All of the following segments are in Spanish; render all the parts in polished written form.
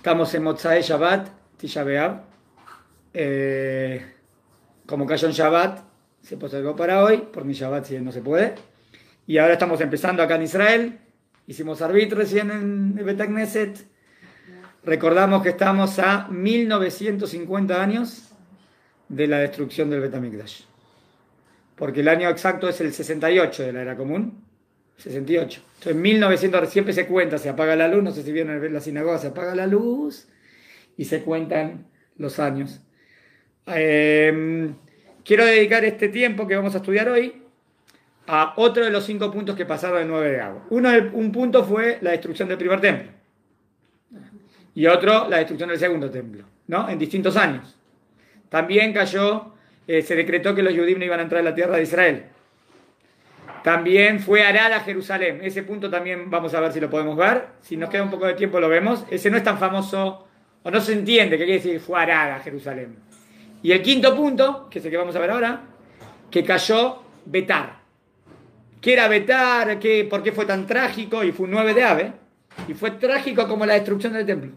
Estamos en Motzai Shabbat, Tisha B'Av. Como cayó en Shabbat, se postergó para hoy, por mi Shabbat si no se puede. Y ahora estamos empezando acá en Israel. Hicimos Arbit recién en Bet Knesset. Recordamos que estamos a 1950 años de la destrucción del Bet HaMikdash. Porque el año exacto es el 68 de la era común. 68. Entonces, en 1900 siempre se cuenta, se apaga la luz, no sé si vieron en la sinagoga, se apaga la luz y se cuentan los años. Quiero dedicar este tiempo que vamos a estudiar hoy a otro de los 5 puntos que pasaron el 9 de Av. Un punto fue la destrucción del primer templo y otro la destrucción del segundo templo, ¿no? En distintos años. También cayó, se decretó que los judíos no iban a entrar en la tierra de Israel. También fue Arad a Jerusalén. Ese punto también vamos a ver si lo podemos ver. Si nos queda un poco de tiempo lo vemos. Ese no es tan famoso, o no se entiende qué quiere decir fue Arad a Jerusalén. Y el quinto punto, que es el que vamos a ver ahora, que cayó Betar. ¿Qué era Betar? ¿Por qué fue tan trágico? Y fue un 9 de Av. Y fue trágico como la destrucción del templo.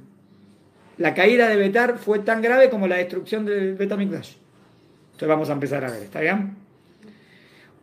La caída de Betar fue tan grave como la destrucción del Bet HaMikdash. Entonces vamos a empezar a ver, ¿está bien?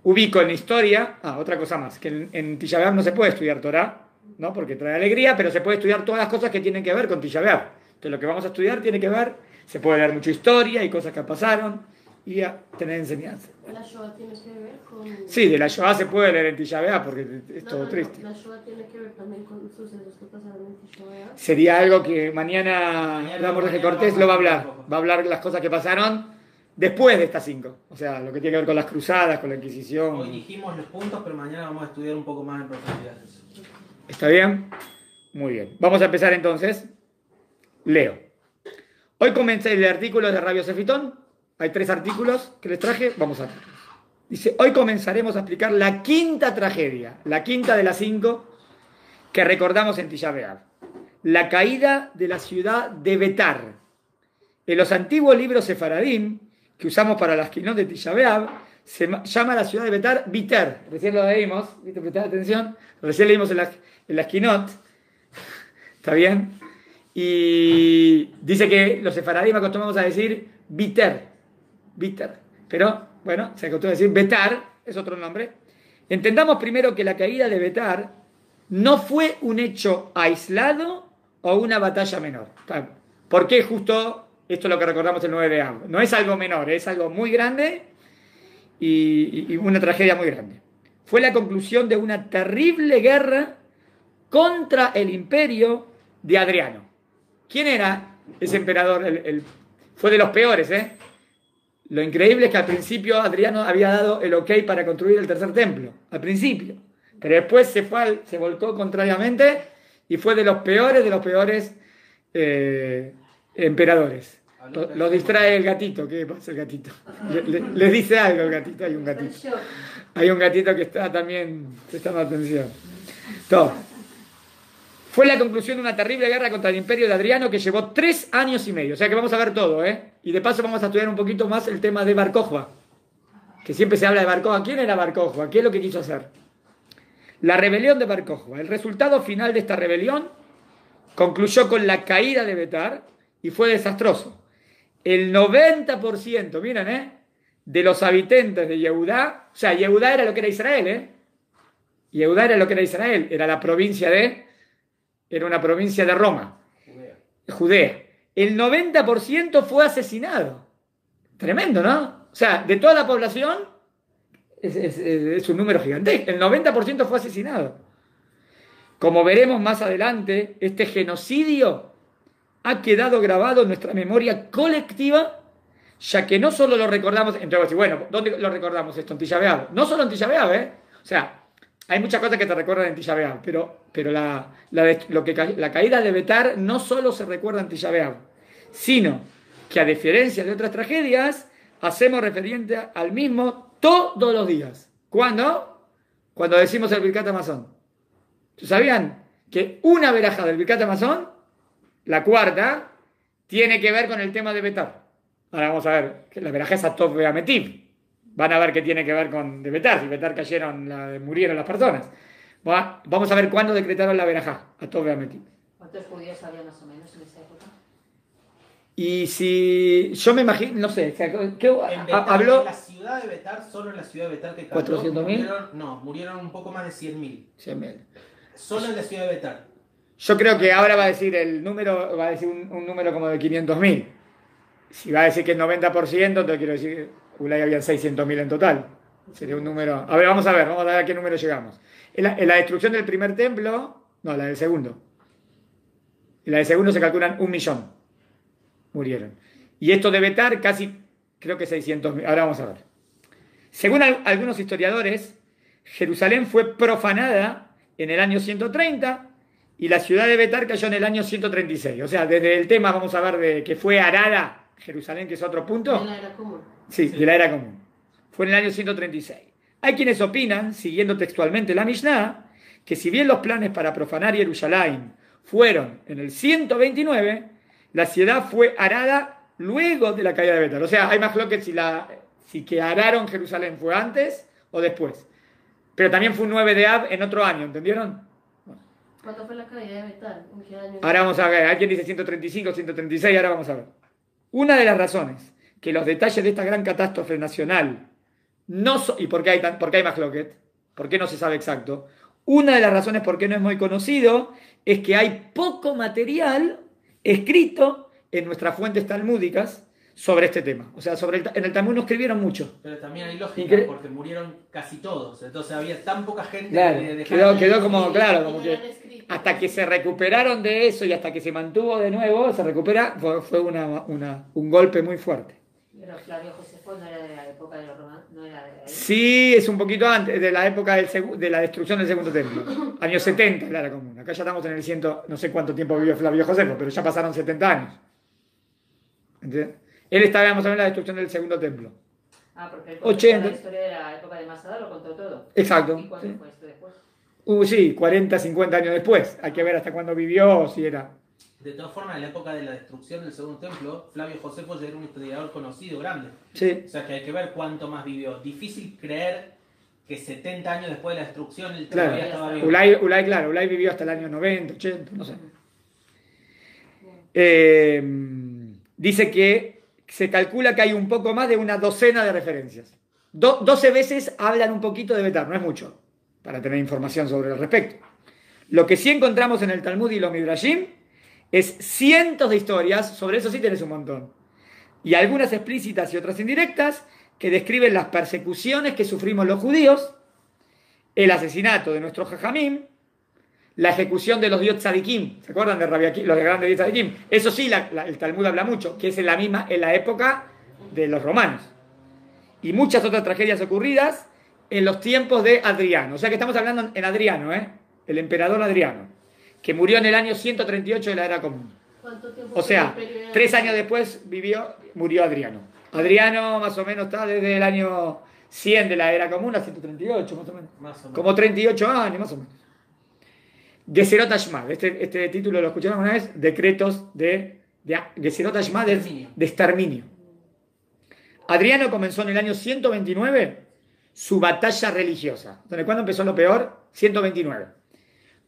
Ubico en la historia, otra cosa más, que en Tisha B'Av no se puede estudiar Torah, ¿no? Porque trae alegría, pero se puede estudiar todas las cosas que tienen que ver con Tisha B'Av. Entonces lo que vamos a estudiar tiene que ver, se puede leer mucha historia y cosas que pasaron y a tener enseñanza. ¿La Shoah tiene que ver con...? Sí, de la Shoah se puede leer en Tisha B'Av porque es todo triste. ¿La Shoah tiene que ver también con sucesos que pasaron en Tisha B'Av? Sería algo que mañana Ramón de Cortés lo va a hablar. Va a hablar de las cosas que pasaron después de estas 5, o sea, lo que tiene que ver con las cruzadas, con la Inquisición. Hoy dijimos los puntos, pero mañana vamos a estudiar un poco más en profundidad. ¿Está bien? Muy bien. Vamos a empezar entonces. Leo. Hoy comencé el artículo de Rabbi Yosef Fitón. Hay 3 artículos que les traje. Vamos a ver. Dice, hoy comenzaremos a explicar la quinta tragedia, la quinta de las 5 que recordamos en Tisha B'Av. La caída de la ciudad de Betar. En los antiguos libros sefaradim que usamos para las quinot de Tisha B'Av, se llama la ciudad de Betar Biter. Recién lo leímos, ¿viste? Prestad atención. Recién leímos en las quinot. ¿Está bien? Y dice que los sefaradim acostumbramos a decir Biter. Biter. Pero, bueno, se acostumbra a decir Betar, es otro nombre. Entendamos primero que la caída de Betar no fue un hecho aislado o una batalla menor. ¿Por qué justo esto es lo que recordamos el 9 de Av? No es algo menor, es algo muy grande y una tragedia muy grande. Fue la conclusión de una terrible guerra contra el imperio de Adriano. ¿Quién era ese emperador? Fue de los peores, ¿eh? Lo increíble es que al principio Adriano había dado el ok para construir el tercer templo. Al principio. Pero después se volcó contrariamente y fue de los peores emperadores. Lo distrae el gatito. ¿Qué pasa el gatito? Les dice algo el gatito. Hay un gatito. Hay un gatito que está también prestando atención. Todo. Fue la conclusión de una terrible guerra contra el imperio de Adriano que llevó 3 años y medio. O sea que vamos a ver todo, ¿eh? Y de paso vamos a estudiar un poquito más el tema de Bar Kokhba. Que siempre se habla de Bar Kokhba. ¿Quién era Bar Kokhba? ¿Qué es lo que quiso hacer? La rebelión de Bar Kokhba. El resultado final de esta rebelión concluyó con la caída de Betar y fue desastroso. El 90%, miren, de los habitantes de Yehudá, o sea, Yehudá era lo que era Israel, Yehudá era lo que era Israel, era una provincia de Roma, Judea. El 90% fue asesinado. Tremendo, ¿no? O sea, de toda la población, es un número gigante. El 90% fue asesinado. Como veremos más adelante, este genocidio ha quedado grabado en nuestra memoria colectiva, ya que no solo lo recordamos, entonces, bueno, ¿dónde lo recordamos esto? En Tisha B'Av. No solo en Tisha B'Av, O sea, hay muchas cosas que te recuerdan en Tisha B'Av, pero la caída de Betar no solo se recuerda en Tisha B'Av, sino que a diferencia de otras tragedias, hacemos referencia al mismo todos los días. ¿Cuándo? Cuando decimos el Birkat Hamazon. ¿Sabían que una verajá del Birkat Hamazon, la cuarta, tiene que ver con el tema de Betar? Ahora vamos a ver, que la verajá es Atov Be'ametiv. Van a ver qué tiene que ver con de Betar. Si Betar murieron las personas. Vamos a ver cuándo decretaron la verajá, Atov Be'ametiv. ¿Cuántos judíos había más o menos en esa época? Y si yo me imagino, no sé, ¿qué En Betar, habló? en la ciudad de Betar, solo en la ciudad de Betar que cayó, 400.000. murieron un poco más de 100.000. 100.000. Solo en la ciudad de Betar. Yo creo que ahora va a decir el número, va a decir un número como de 500.000. Si va a decir que es 90%, te quiero decir que Ulay habían 600.000 en total. Sería un número. A ver, vamos a ver a qué número llegamos. En la destrucción del primer templo, no, la del segundo. En la del segundo se calculan 1.000.000. Murieron. Y esto debe estar casi, creo que 600.000. Ahora vamos a ver. Según algunos historiadores, Jerusalén fue profanada en el año 130 y la ciudad de Betar cayó en el año 136. O sea, desde el tema vamos a ver de que fue arada Jerusalén, que es otro punto. De la era común. Sí, de la era común. Fue en el año 136. Hay quienes opinan, siguiendo textualmente la Mishnah, que si bien los planes para profanar Jerusalén fueron en el 129, la ciudad fue arada luego de la caída de Betar. O sea, hay más que si que araron Jerusalén fue antes o después. Pero también fue un 9 de Av en otro año, ¿entendieron? ¿Cuánto fue la caída de Betal? ¿En qué año? Ahora vamos a ver, alguien dice 135, 136, ahora vamos a ver. Una de las razones que los detalles de esta gran catástrofe nacional no son, ¿y por qué hay más cloquet? ¿Por qué no se sabe exacto? Una de las razones por qué no es muy conocido es que hay poco material escrito en nuestras fuentes talmúdicas sobre este tema. O sea, en el Talmud no escribieron mucho. Pero también hay lógica, porque murieron casi todos. Entonces había tan poca gente claro, que quedó como, claro, como que escrito. hasta que se recuperaron de eso y hasta que se mantuvo de nuevo, fue un golpe muy fuerte. Pero Flavio Josefo no era de la época de los romanos, no era de ahí. Sí, es un poquito antes de la época de la destrucción del segundo templo. Años 70 era la común. Acá ya estamos en el 100, no sé cuánto tiempo vivió Flavio Josefo, pero ya pasaron 70 años. ¿Entiendes? Él estaba, vamos a ver, en la destrucción del segundo templo. Ah, porque él 80. la historia de la época de Masada lo contó todo. Exacto. ¿Y cuándo Sí. fue esto después? Sí, 40, 50 años después. Hay que ver hasta cuándo vivió, si era. De todas formas, en la época de la destrucción del segundo templo, Flavio Josefo ya era un historiador conocido, grande. Sí. O sea que hay que ver cuánto más vivió. Difícil creer que 70 años después de la destrucción él Claro. todavía estaba vivo. Ulay vivió hasta el año 90, 80, no sé. Dice que se calcula que hay un poco más de una docena de referencias. 12 veces hablan un poquito de Betar, no es mucho, para tener información sobre el respecto. Lo que sí encontramos en el Talmud y los Midrashim es cientos de historias, sobre eso sí tenés un montón. Y algunas explícitas y otras indirectas que describen las persecuciones que sufrimos los judíos, el asesinato de nuestros jajamim, la ejecución de los 10 tzadikim, ¿se acuerdan de Rabbi Akiva, los grandes 10 tzadikim? Eso sí, el Talmud habla mucho, que es en la época de los romanos. Y muchas otras tragedias ocurridas en los tiempos de Adriano. O sea que estamos hablando en Adriano, el emperador Adriano, que murió en el año 138 de la era común. ¿Cuánto tiempo O sea, fue el periodo de 3 años después murió Adriano. Adriano más o menos está desde el año 100 de la era común a 138, más o menos. Más o menos. Como 38 años, más o menos. Geserot Hashmad, este título lo escucharon una vez, decretos de Geserot Hashmad de exterminio. Adriano comenzó en el año 129 su batalla religiosa. Entonces, ¿cuándo empezó lo peor? 129.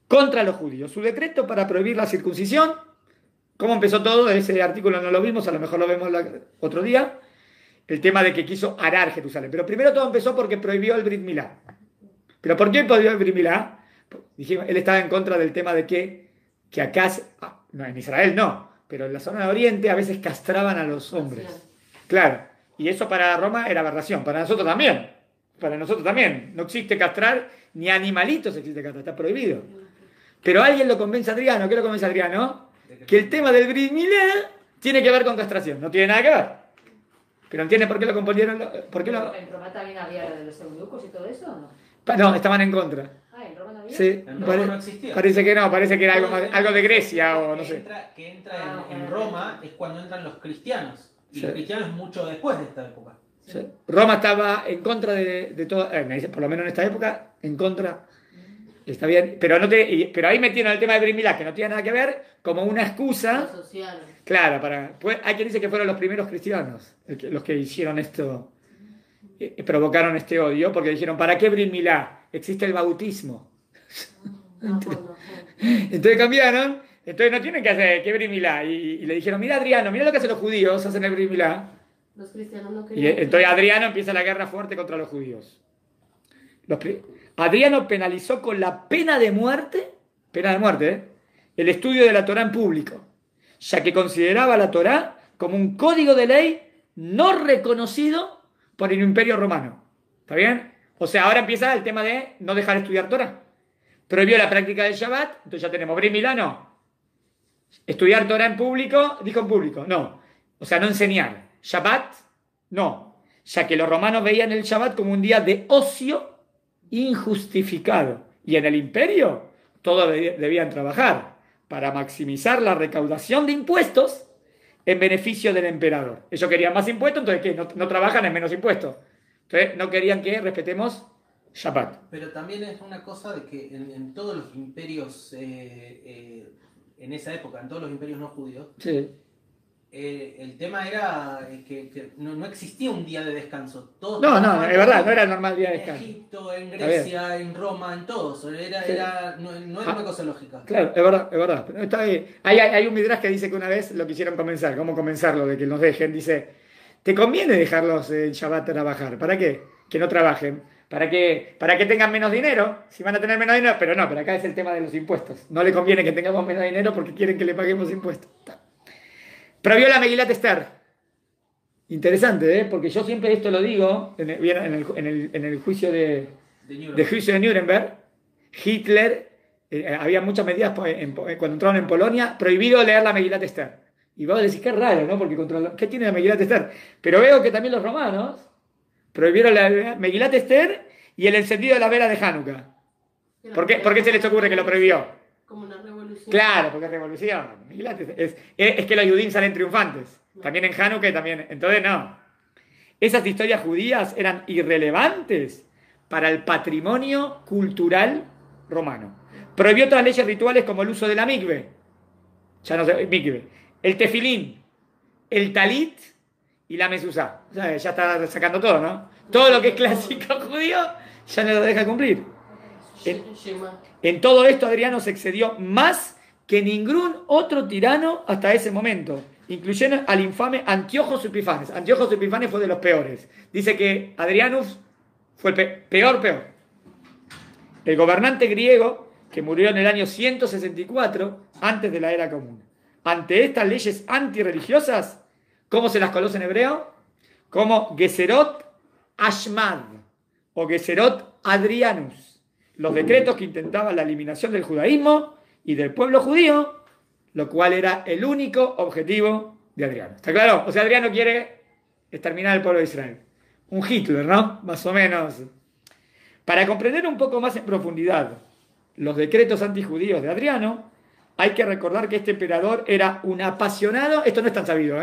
Contra los judíos. Su decreto para prohibir la circuncisión. ¿Cómo empezó todo? Ese artículo no lo vimos, a lo mejor lo vemos otro día. El tema de que quiso arar Jerusalén. Pero primero todo empezó porque prohibió el Brit Milá. ¿Pero por qué prohibió el Brit Milá? Dijimos, él estaba en contra del tema de que acá, no, en Israel no, pero en la zona de Oriente a veces castraban a los hombres. Claro, y eso para Roma era aberración, para nosotros también. Para nosotros también. No existe castrar, ni animalitos existe castrar, está prohibido. Pero alguien lo convence a Adriano, ¿qué lo convence a Adriano? Que el tema del Brit Milá tiene que ver con castración, no tiene nada que ver. Pero ¿entiendes por qué lo componieron? ¿Por qué lo... ¿En Roma también había lo de los eunucos y todo eso o no? No, estaban en contra. Ah, ¿en Roma no había? Sí, En Roma no existía. parece que no, parece que era algo de Grecia o no sé. Que entra en Roma es cuando entran los cristianos. Y los cristianos mucho después de esta época. Sí. Roma estaba en contra de todo, por lo menos en esta época, en contra. Está bien, pero ahí metieron el tema de Brit Milá, que no tiene nada que ver, como una excusa. social. Claro, hay quien dice que fueron los primeros cristianos los que hicieron esto, provocaron este odio, porque dijeron, ¿para qué Brit Milá? Existe el bautismo. No. Entonces cambiaron, Entonces no tienen que hacer que Brit Milá. Y le dijeron, mira Adriano, mira lo que hacen los judíos, hacen el Brit Milá. Los cristianos no Y querían. entonces Adriano empieza la guerra fuerte contra los judíos. Adriano penalizó con la pena de muerte, el estudio de la Torá en público, ya que consideraba la Torá como un código de ley no reconocido por el Imperio Romano. ¿Está bien? O sea, ahora empieza el tema de no dejar estudiar Torá. Prohibió la práctica del Shabbat, entonces ya tenemos Brit Milá, no. Estudiar Torá en público, dijo en público, no. O sea, no enseñar. Shabbat, no. Ya que los romanos veían el Shabbat como un día de ocio injustificado. Y en el imperio todos debían trabajar para maximizar la recaudación de impuestos en beneficio del emperador. Ellos querían más impuestos, entonces ¿qué? No trabajan en menos impuestos. Entonces no querían que respetemos Shabbat. Pero también es una cosa de que en todos los imperios, en esa época, en todos los imperios no judíos, Sí. el tema era que no existía un día de descanso. Todos No, trabajaban es verdad, todos, no era normal día de en descanso. Egipto, en Grecia, en Roma, en todos. No era una cosa lógica. Claro, es verdad. Pero está bien. Hay un midrash que dice que una vez lo quisieron comenzar. ¿Cómo comenzarlo? De que nos dejen. Dice, ¿te conviene dejarlos en Shabbat trabajar? ¿Para qué? Que no trabajen. ¿Para qué? Para que tengan menos dinero. Si van a tener menos dinero. Pero no, pero acá es el tema de los impuestos. No le conviene que tengamos menos dinero porque quieren que le paguemos impuestos. Prohibió la Megilat Esther. Interesante, ¿eh? Porque yo siempre esto lo digo en el juicio de Nuremberg. Hitler, había muchas medidas cuando entraron en Polonia, prohibido leer la Megilat Esther. Y vos decís, qué raro, ¿no? Porque ¿qué tiene la Megilat Esther? Pero veo que también los romanos prohibieron la Megilat Esther y el encendido de la vela de Hanukkah. ¿Por qué se les ocurre que lo prohibió? Como una revolución. Claro, porque es revolución. Es que los judíos salen triunfantes. También en Hanukkah y también. Entonces, no. Esas historias judías eran irrelevantes para el patrimonio cultural romano. Prohibió otras leyes rituales como el uso de la mikve. Ya no sé, mikve. El tefilín, el talit y la mezuzá. O sea, ya está sacando todo, ¿no? Todo lo que es clásico judío ya no lo deja cumplir. En todo esto Adriano se excedió más que ningún otro tirano hasta ese momento, incluyendo al infame Antíoco Epifanes. Antíoco Epifanes fue de los peores. Dice que Adrianus fue el peor. El gobernante griego que murió en el año 164 antes de la era común. Ante estas leyes antirreligiosas, ¿cómo se las conoce en hebreo? Como Geserot Ashmad o Geserot Adrianus. Los decretos que intentaban la eliminación del judaísmo y del pueblo judío, lo cual era el único objetivo de Adriano. ¿Está claro? O sea, Adriano quiere exterminar al pueblo de Israel. Un Hitler, ¿no? Más o menos. Para comprender un poco más en profundidad los decretos antijudíos de Adriano, hay que recordar que este emperador era un apasionado, esto no es tan sabido,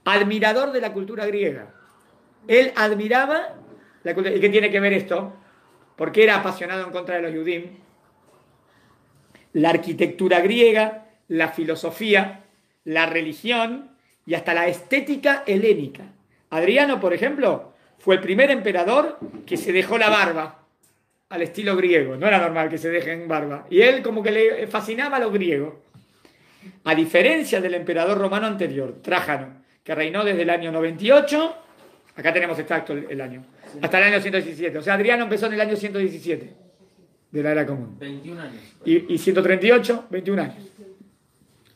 admirador de la cultura griega. Él admiraba la cultura. ¿Y qué tiene que ver esto? Porque era apasionado en contra de los judíos. La arquitectura griega, la filosofía, la religión y hasta la estética helénica. Adriano, por ejemplo, fue el primer emperador que se dejó la barba al estilo griego. No era normal que se dejen barba. Y él como que le fascinaba a los griegos. A diferencia del emperador romano anterior, Trajano, que reinó desde el año 98, acá tenemos exacto el año, hasta el año 117. O sea, Adriano empezó en el año 117 de la era común. 21 años. Y 138, 21 años.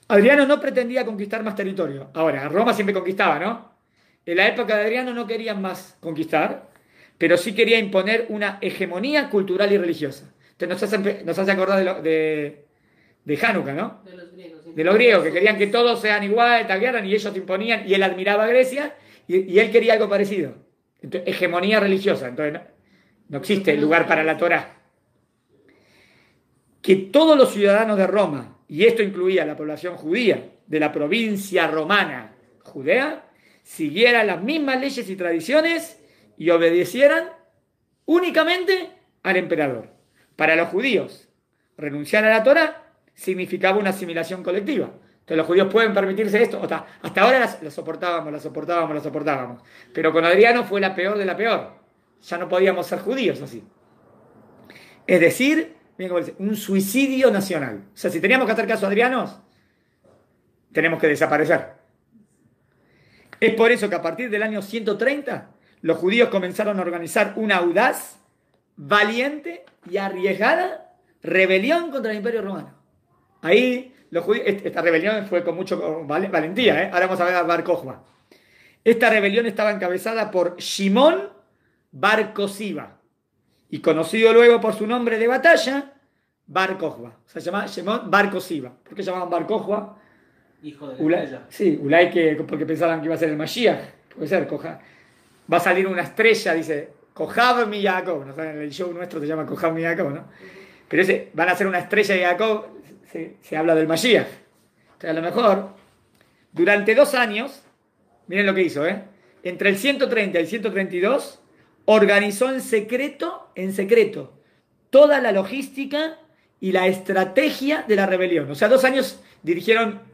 Adriano no pretendía conquistar más territorio. Ahora, Roma siempre conquistaba, ¿no? En la época de Adriano no querían más conquistar, pero sí quería imponer una hegemonía cultural y religiosa. Entonces nos hace acordar de Hanukkah, ¿no? De los griegos. De los griegos, que querían que todos sean iguales, taguearan, y ellos imponían, y él admiraba a Grecia, y él quería algo parecido. Entonces, hegemonía religiosa. Entonces, no existe lugar para la Torá. Que todos los ciudadanos de Roma, y esto incluía la población judía de la provincia romana Judea, siguieran las mismas leyes y tradiciones y obedecieran únicamente al emperador. Para los judíos, renunciar a la Torá significaba una asimilación colectiva. Entonces los judíos pueden permitirse esto. Hasta ahora la soportábamos. Pero con Adriano fue la peor de la peor. Ya no podíamos ser judíos así. Es decir, miren cómo dice, un suicidio nacional. O sea, si teníamos que hacer caso a Adrianos, tenemos que desaparecer. Es por eso que a partir del año 130, los judíos comenzaron a organizar una audaz, valiente y arriesgada rebelión contra el Imperio Romano. Ahí, los judíos, esta rebelión fue con mucho valentía, ¿eh? Ahora vamos a ver a Bar Kokhba. Esta rebelión estaba encabezada por Shimon Bar Kosiba y conocido luego por su nombre de batalla, Bar Kokhba. Se llama Shimon Bar Kosiba. ¿Por qué llamaban Bar Kokhba? Hijo de la estrella. Sí, Ulay, porque pensaban que iba a ser el Mashiach. Puede ser, va a salir una estrella, dice, Kohab mi Jacob. ¿No? En el show nuestro se llama Kohab mi Jacob, ¿no? Pero van a ser una estrella de Jacob, se habla del Mashiach. Entonces, a lo mejor, durante 2 años, miren lo que hizo, entre el 130 y el 132, organizó en secreto, toda la logística y la estrategia de la rebelión. O sea, 2 años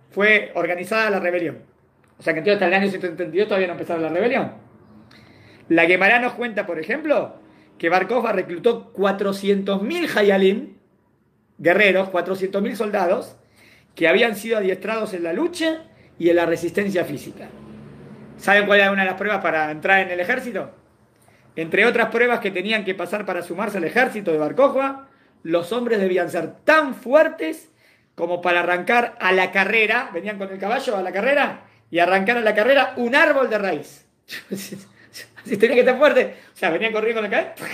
fue organizada la rebelión. O sea, que entonces hasta el año 132 todavía no empezaba la rebelión. La Gemara nos cuenta, por ejemplo, que Bar Kokhba reclutó 400.000 hayalim, guerreros, 400.000 soldados, que habían sido adiestrados en la lucha y en la resistencia física. ¿Saben cuál era una de las pruebas para entrar en el ejército? Entre otras pruebas que tenían que pasar para sumarse al ejército de Bar Kokhba, los hombres debían ser tan fuertes como para arrancar a la carrera, venían con el caballo a la carrera, y arrancar a la carrera un árbol de raíz. Así tenía que estar fuerte. O sea, venían corriendo con la cabeza.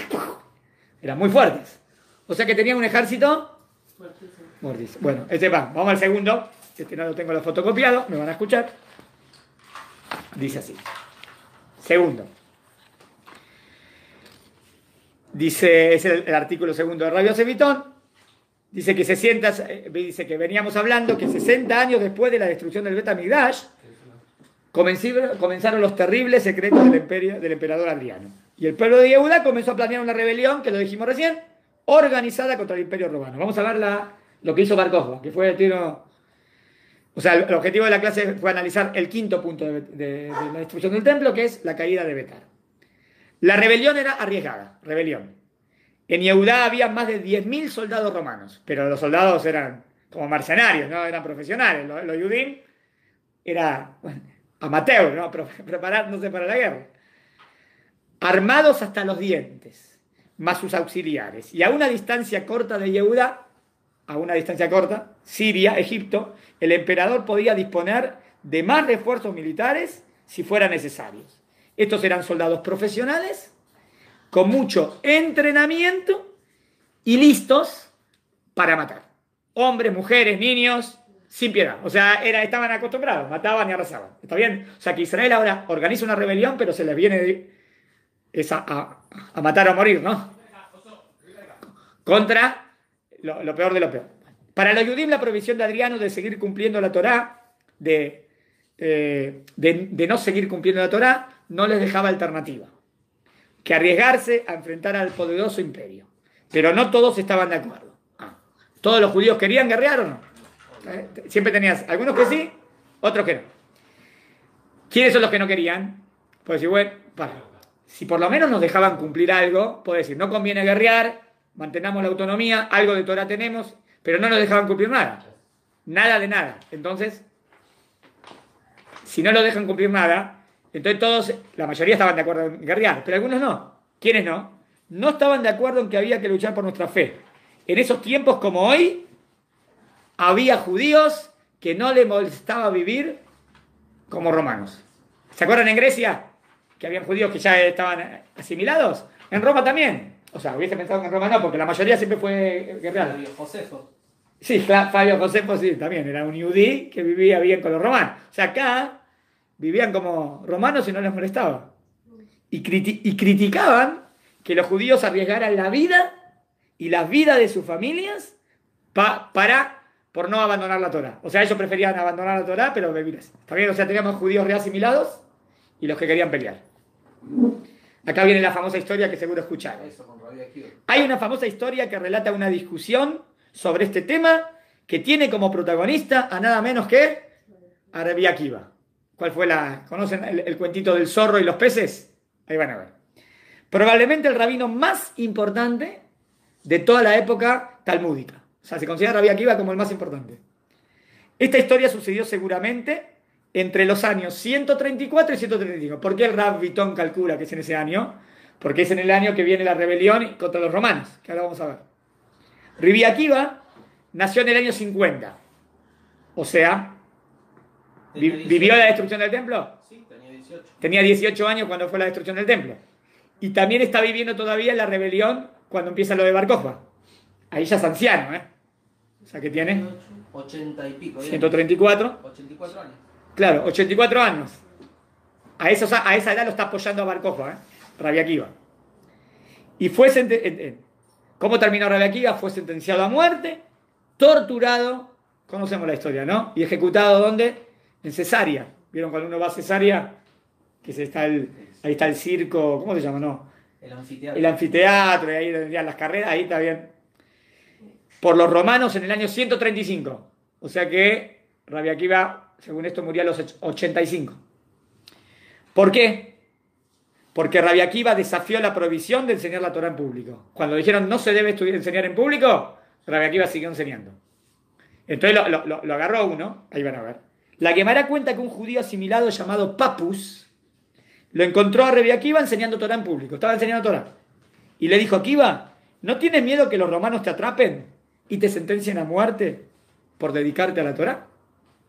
Eran muy fuertes. O sea que tenían un ejército fuertísimo. Bueno, vamos al segundo. No lo tengo lo fotocopiado, me van a escuchar. Dice así. Segundo. Dice, es el artículo segundo de Radio Sevitón. Dice que veníamos hablando que 60 años después de la destrucción del Bet HaMikdash comenzaron los terribles secretos del emperador Adriano. Y el pueblo de Yehuda comenzó a planear una rebelión, que lo dijimos recién, organizada contra el Imperio Romano. Vamos a ver lo que hizo Bar Kokhba, que fue el tiro. O sea, el objetivo de la clase fue analizar el quinto punto de la destrucción del templo, que es la caída de Betar. La rebelión era arriesgada, rebelión. En Yehudá había más de 10.000 soldados romanos, pero los soldados eran como mercenarios, no eran profesionales. Los Yudim era amateur, ¿no? Preparándose para la guerra. Armados hasta los dientes, más sus auxiliares. Y a una distancia corta de Yehudá, Siria, Egipto, el emperador podía disponer de más refuerzos militares si fueran necesarios. Estos eran soldados profesionales, con mucho entrenamiento y listos para matar. Hombres, mujeres, niños, sin piedad. O sea, estaban acostumbrados, mataban y arrasaban. ¿Está bien? O sea, que Israel ahora organiza una rebelión, pero se les viene a matar o a morir, ¿no? Contra lo peor de lo peor. Para los judíos, la provisión de Adriano de seguir cumpliendo la Torá, de no seguir cumpliendo la Torá, no les dejaba alternativa que arriesgarse a enfrentar al poderoso imperio. Pero no todos estaban de acuerdo. ¿Todos los judíos querían guerrear o no? Siempre tenías algunos que sí, otros que no. ¿Quiénes son los que no querían? Pues decir, bueno, si por lo menos nos dejaban cumplir algo, puedo decir, no conviene guerrear, mantenamos la autonomía, algo de Torah tenemos, pero no nos dejaban cumplir nada. Nada de nada. Entonces, si no lo dejan cumplir nada, entonces la mayoría estaban de acuerdo en guerrear, pero algunos no. ¿Quiénes no? No estaban de acuerdo en que había que luchar por nuestra fe. En esos tiempos como hoy, había judíos que no les molestaba vivir como romanos. ¿Se acuerdan en Grecia? Que habían judíos que ya estaban asimilados. En Roma también. O sea, hubiese pensado que en Roma no, porque la mayoría siempre fue guerrear. Fabio Josefo. Sí, Fabio Josefo sí, también. Era un judí que vivía bien con los romanos. O sea, acá vivían como romanos y no les molestaba. Y criticaban que los judíos arriesgaran la vida y las vidas de sus familias por no abandonar la Torá. O sea, ellos preferían abandonar la Torá, pero vivir así. ¿Está bien? O sea, teníamos judíos reasimilados y los que querían pelear. Acá viene la famosa historia que seguro escucharon. Hay una famosa historia que relata una discusión sobre este tema que tiene como protagonista a nada menos que a Rabbi Akiva. ¿Cuál fue ¿Conocen el cuentito del zorro y los peces? Ahí van a ver. Probablemente el rabino más importante de toda la época talmúdica. O sea, se considera Rabbi Akiva como el más importante. Esta historia sucedió seguramente entre los años 134 y 135. ¿Por qué el Rav Vitón calcula que es en ese año? Porque es en el año que viene la rebelión contra los romanos, que ahora vamos a ver. Rabbi Akiva nació en el año 50. O sea, ¿vivió la destrucción del templo? Sí, tenía 18. Tenía 18 años cuando fue la destrucción del templo. Y también está viviendo todavía la rebelión cuando empieza lo de Bar Kokhba. Ahí ya es anciano, ¿eh? O sea que tiene 80 y pico. 134. 84 años. Claro, 84 años. A esa edad lo está apoyando a Bar Kokhba, ¿eh? Rabbi Akiva. Y fue ¿cómo terminó Rabbi Akiva? Fue sentenciado a muerte, torturado, conocemos la historia, ¿no? Y ejecutado, ¿dónde? En Cesarea. ¿Vieron cuando uno va a Cesarea? Ahí está el circo, ¿cómo se llama? No. El anfiteatro, y ahí vendían las carreras, ahí está bien. Por los romanos en el año 135. O sea que Rabbi Akiva, según esto, murió a los 85. ¿Por qué? Porque Rabbi Akiva desafió la prohibición de enseñar la Torá en público. Cuando dijeron no se debe enseñar en público, Rabbi Akiva siguió enseñando. Entonces lo agarró uno, ahí van a ver. La Gemara cuenta que un judío asimilado llamado Papus lo encontró a Rabbi Akiva enseñando Torá en público. Estaba enseñando Torá. Y le dijo, Akiva, ¿no tienes miedo que los romanos te atrapen y te sentencien a muerte por dedicarte a la Torá?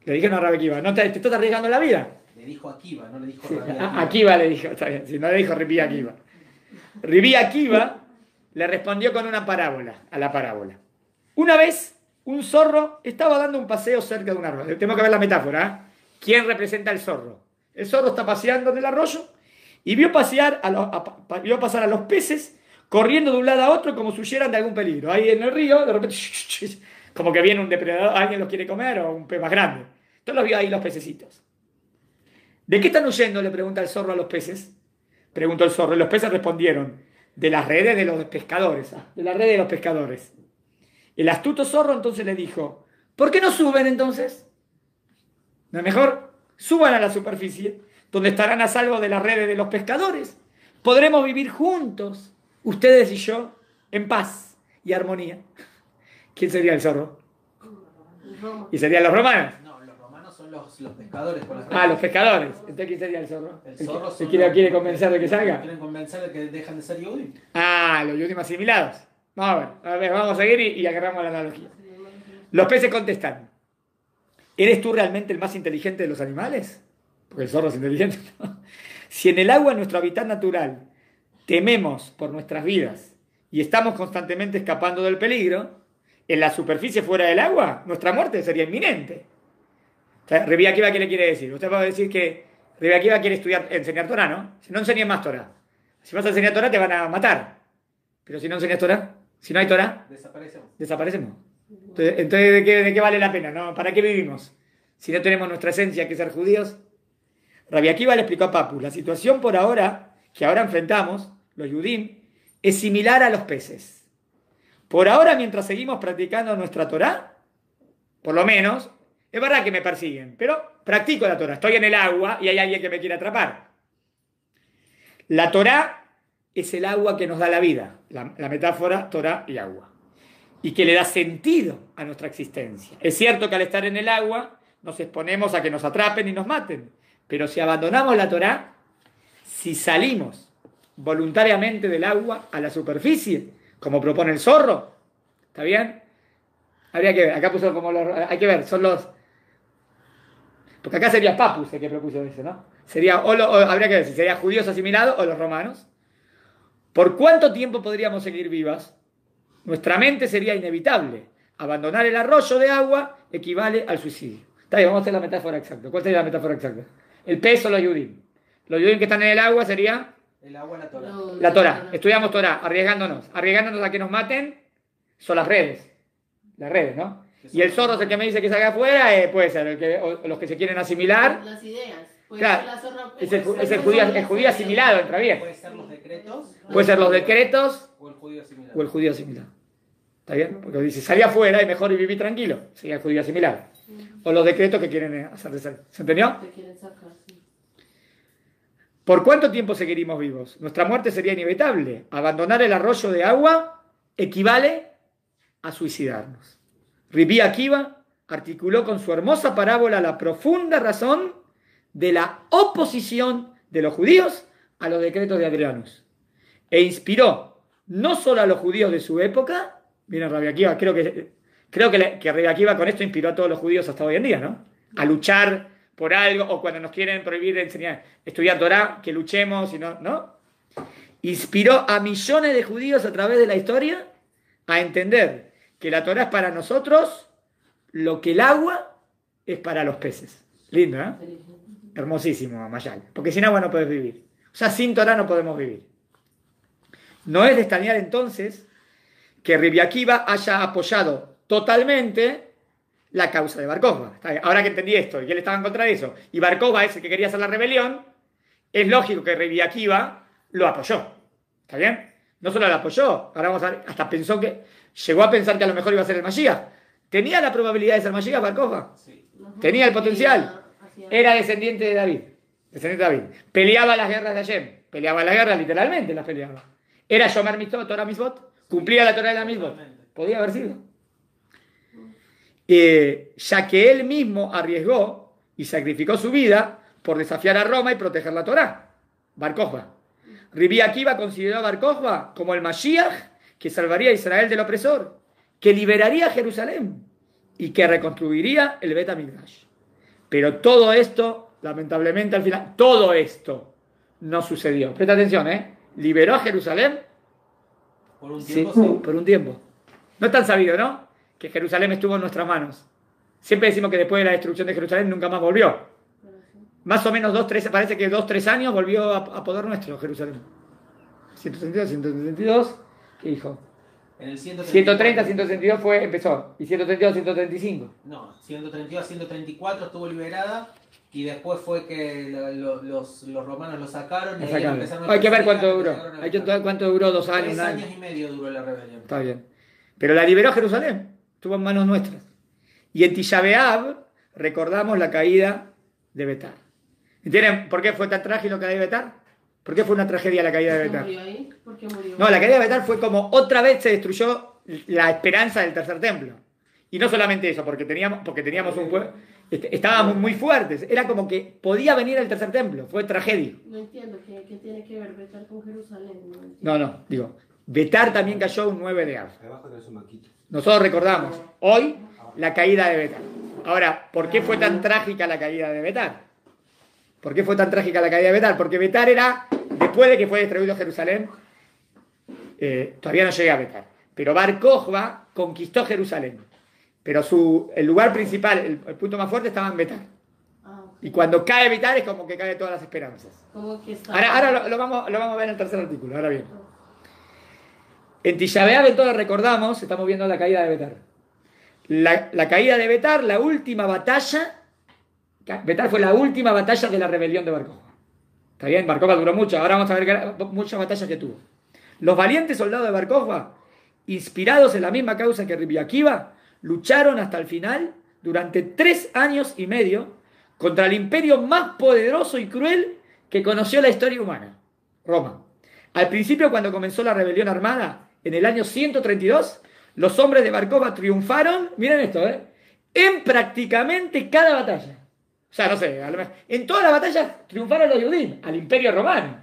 Le dijeron a Rabbi Akiva, ¿no te estás arriesgando la vida? Le dijo Akiva, no le dijo Sí, Rabbi Akiva. Akiva le dijo, está bien, si no le dijo Rabbi Akiva. Rabbi Akiva le respondió con una parábola, a la parábola. Una vez, un zorro estaba dando un paseo cerca de un arroyo. Tenemos que ver la metáfora, ¿eh? ¿Quién representa el zorro? El zorro está paseando en el arroyo y vio pasar a los peces corriendo de un lado a otro como si huyeran de algún peligro. Ahí en el río, de repente, como que viene un depredador, alguien los quiere comer o un pez más grande. Entonces los vio ahí los pececitos. ¿De qué están huyendo?, le pregunta el zorro a los peces. Preguntó el zorro y los peces respondieron, de las redes de los pescadores. De las redes de los pescadores. El astuto zorro entonces le dijo, ¿por qué no suben entonces? ¿No es mejor? Suban a la superficie, donde estarán a salvo de las redes de los pescadores. Podremos vivir juntos, ustedes y yo, en paz y armonía. ¿Quién sería el zorro? Roma. ¿Y serían los romanos? No, los romanos son los pescadores por las Ah, los pescadores. Entonces, ¿quién sería el zorro? El zorro ¿Se son quiere convencer de que salga? Quieren convencer de que dejan de ser Yehudim. Ah, los yudim asimilados. Vamos a ver, vamos a seguir y agarramos la analogía. Los peces contestan, ¿eres tú realmente el más inteligente de los animales? Porque el zorro es inteligente, ¿no? Si en el agua, nuestro hábitat natural, tememos por nuestras vidas y estamos constantemente escapando del peligro, en la superficie fuera del agua, nuestra muerte sería inminente. O sea, Rabbi Akiva, ¿qué le quiere decir? Usted va a decir que Rabbi Akiva quiere enseñar Torah, ¿no? Si no enseñes más Torah. Si vas a enseñar Torah te van a matar. Pero si no enseñas Torah, si no hay Torah, desaparecemos. Entonces ¿de qué vale la pena? ¿No? ¿Para qué vivimos? Si no tenemos nuestra esencia, que es ser judíos. Rabbi Akiva le explicó a Papus, la situación por ahora, que ahora enfrentamos, los Yudim, es similar a los peces. Por ahora, mientras seguimos practicando nuestra Torah, por lo menos, es verdad que me persiguen, pero practico la Torah. Estoy en el agua y hay alguien que me quiere atrapar. La Torah es el agua que nos da la vida. La metáfora, Torah y agua. Y que le da sentido a nuestra existencia. Es cierto que al estar en el agua nos exponemos a que nos atrapen y nos maten. Pero si abandonamos la Torah, si salimos voluntariamente del agua a la superficie, como propone el zorro, ¿está bien? Habría que ver, acá puso como hay que ver, son los... Porque acá sería Papus el que propuso eso, ¿no? Habría que ver si sería judíos asimilados o los romanos. ¿Por cuánto tiempo podríamos seguir vivas? Nuestra mente sería inevitable. Abandonar el arroyo de agua equivale al suicidio. Está bien, vamos a hacer la metáfora exacta. ¿Cuál sería la metáfora exacta? El pez o los yudim. Los yudim que están en el agua sería... El agua, la Torah. La Torah. Estudiamos Torah, arriesgándonos. Arriesgándonos a que nos maten son las redes. Las redes, ¿no? Y el zorro es el que me dice que salga afuera, puede ser o los que se quieren asimilar. Las ideas. Claro, es el judío asimilado, entra bien. Puede ser los decretos. Puede ser los decretos O el judío asimilado. o el judío asimilado. ¿Está bien? Porque dice, salí afuera y mejor y viví tranquilo. Sería el judío asimilado. O los decretos que quieren hacer de ser. ¿Se entendió? Te quieren sacar, sí. ¿Por cuánto tiempo seguiríamos vivos? Nuestra muerte sería inevitable. Abandonar el arroyo de agua equivale a suicidarnos. Rabbi Akiva articuló con su hermosa parábola la profunda razón de la oposición de los judíos a los decretos de Adrianus e inspiró no solo a los judíos de su época, miren Rabbi Akiva, creo que Rabbi Akiva con esto inspiró a todos los judíos hasta hoy en día, ¿no? A luchar por algo, o cuando nos quieren prohibir estudiar Torah, que luchemos, y ¿no? Inspiró a millones de judíos a través de la historia a entender que la Torah es para nosotros lo que el agua es para los peces. Lindo, ¿eh? Hermosísimo, Mayal. Porque sin agua no puedes vivir. O sea, sin Torah no podemos vivir. No es de extrañar entonces que Rabbi Akiva haya apoyado totalmente la causa de Bar Kokhba. Ahora que entendí esto, y él estaba en contra de eso, y Bar Kokhba es el que quería hacer la rebelión, es lógico que Rabbi Akiva lo apoyó. ¿Está bien? No solo lo apoyó, ahora vamos a ver, hasta llegó a pensar que a lo mejor iba a ser el Mashiach. ¿Tenía la probabilidad de ser Mashiach Bar Kokhba? Sí. Tenía el potencial. Era descendiente de David. Peleaba las guerras de Hashem. Peleaba las guerras, literalmente las peleaba. Era Shomer Mitzvot, Torah Mitzvot. Cumplía la Torah de la Mitzvot. Podía haber sido. Ya que él mismo arriesgó y sacrificó su vida por desafiar a Roma y proteger la Torah. Bar Kokhba. Rabbi Akiva consideró a Bar Kokhba como el Mashiach que salvaría a Israel del opresor, que liberaría a Jerusalén y que reconstruiría el Bet HaMikdash. Pero todo esto, lamentablemente al final, todo esto no sucedió. Presta atención, ¿eh? ¿Liberó a Jerusalén? Por un tiempo, Sí, sí. por un tiempo. No es tan sabido, ¿no? Que Jerusalén estuvo en nuestras manos. Siempre decimos que después de la destrucción de Jerusalén nunca más volvió. Más o menos parece que 2-3 años volvió a poder nuestro Jerusalén. 132, 132, ¿qué dijo? En el 130, 132 empezó. Y 132, 135. No, 132 a 134 estuvo liberada y después fue que los romanos lo sacaron. Y ahí empezaron Hay que ver a cuánto duró. llegaron a Hay que buscar. ver cuánto duró, 2 años. 3 un año. años y medio duró la rebelión. Está bien. Pero la liberó Jerusalén. Estuvo en manos nuestras. Y en Tisha B'Av recordamos la caída de Betar. ¿Entienden por qué fue tan trágico la caída de Betar? ¿Por qué fue una tragedia la caída de Betar? ¿Murió ahí? ¿Por qué murió? No, la caída de Betar fue como otra vez se destruyó la esperanza del tercer templo. Y no solamente eso, porque teníamos un pueblo, estábamos muy fuertes. Era como que podía venir el tercer templo. Fue tragedia. No entiendo, ¿qué tiene que ver Betar con Jerusalén? No entiendo. No, digo, Betar también cayó un 9 de Av. Abajo tenés un maquito. Nosotros recordamos hoy la caída de Betar. Ahora, ¿por qué fue tan trágica la caída de Betar? ¿Por qué fue tan trágica la caída de Betar? Porque Betar era, después de que fue destruido Jerusalén, todavía no llegué a Betar. Pero Bar Kokhba conquistó Jerusalén. Pero el lugar principal, el punto más fuerte estaba en Betar. Ok. Y cuando cae Betar es como que cae todas las esperanzas. ¿Cómo que está? Ahora lo vamos a ver en el tercer artículo. Ahora bien. En Tisha B'Av entonces recordamos, estamos viendo la caída de Betar. La caída de Betar, la última batalla. Betar fue la última batalla de la rebelión de Bar Kokhba. Está bien, Bar Kokhba duró mucho. Ahora vamos a ver muchas batallas que tuvo. Los valientes soldados de Bar Kokhba, inspirados en la misma causa que Rabbi Akiva, lucharon hasta el final durante 3 años y medio contra el imperio más poderoso y cruel que conoció la historia humana, Roma. Al principio, cuando comenzó la rebelión armada, en el año 132, los hombres de Bar Kokhba triunfaron, miren esto, en prácticamente cada batalla. O sea, no sé, en todas las batallas triunfaron los judíos al imperio romano.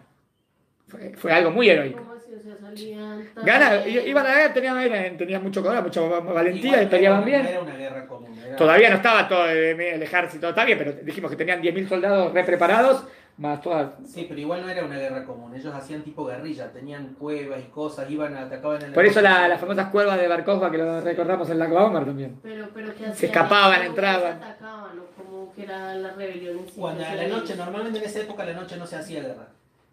Fue algo muy heroico. ¿Cómo así? O sea, salían... Iban a la guerra, tenían mucho coraje, mucha valentía, Igual y peleaban no bien. era una guerra común. Todavía no estaba todo el ejército, está bien, pero dijimos que tenían 10.000 soldados re preparados, más todas. Sí, pero igual no era una guerra común. Ellos hacían tipo guerrilla, tenían cuevas y cosas, atacaban en el... Por eso las famosas cuevas de Bar Kokhba que lo recordamos en la Omer también. Pero ¿qué hacían? Se escapaban, ¿Cómo entraban. se atacaban? ¿O cómo que era la rebelión en sí? Cuando a la noche, normalmente en esa época a la noche no se hacía guerra.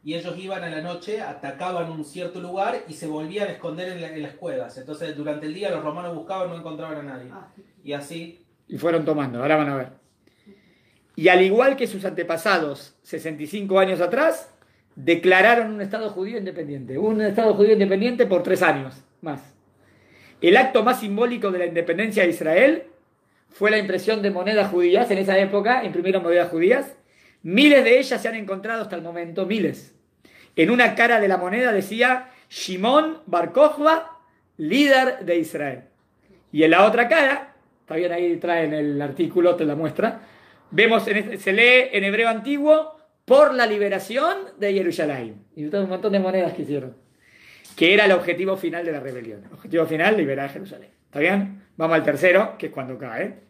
Y ellos iban a la noche, atacaban un cierto lugar y se volvían a esconder en las cuevas. Entonces durante el día los romanos buscaban, no encontraban a nadie. Y así... Y fueron tomando, ahora van a ver. Y al igual que sus antepasados, 65 años atrás, declararon un Estado judío independiente. Un Estado judío independiente por 3 años más. El acto más simbólico de la independencia de Israel fue la impresión de monedas judías. En esa época imprimieron monedas judías. Miles de ellas se han encontrado hasta el momento, miles. En una cara de la moneda decía Shimon Bar Kokhba líder de Israel. Y en la otra cara, está bien, ahí traen el artículo, te la muestra, vemos, se lee en hebreo antiguo, por la liberación de Jerusalén. Y un montón de monedas que hicieron. Que era el objetivo final de la rebelión. El objetivo final, liberar a Jerusalén. ¿Está bien? Vamos al tercero, que es cuando cae.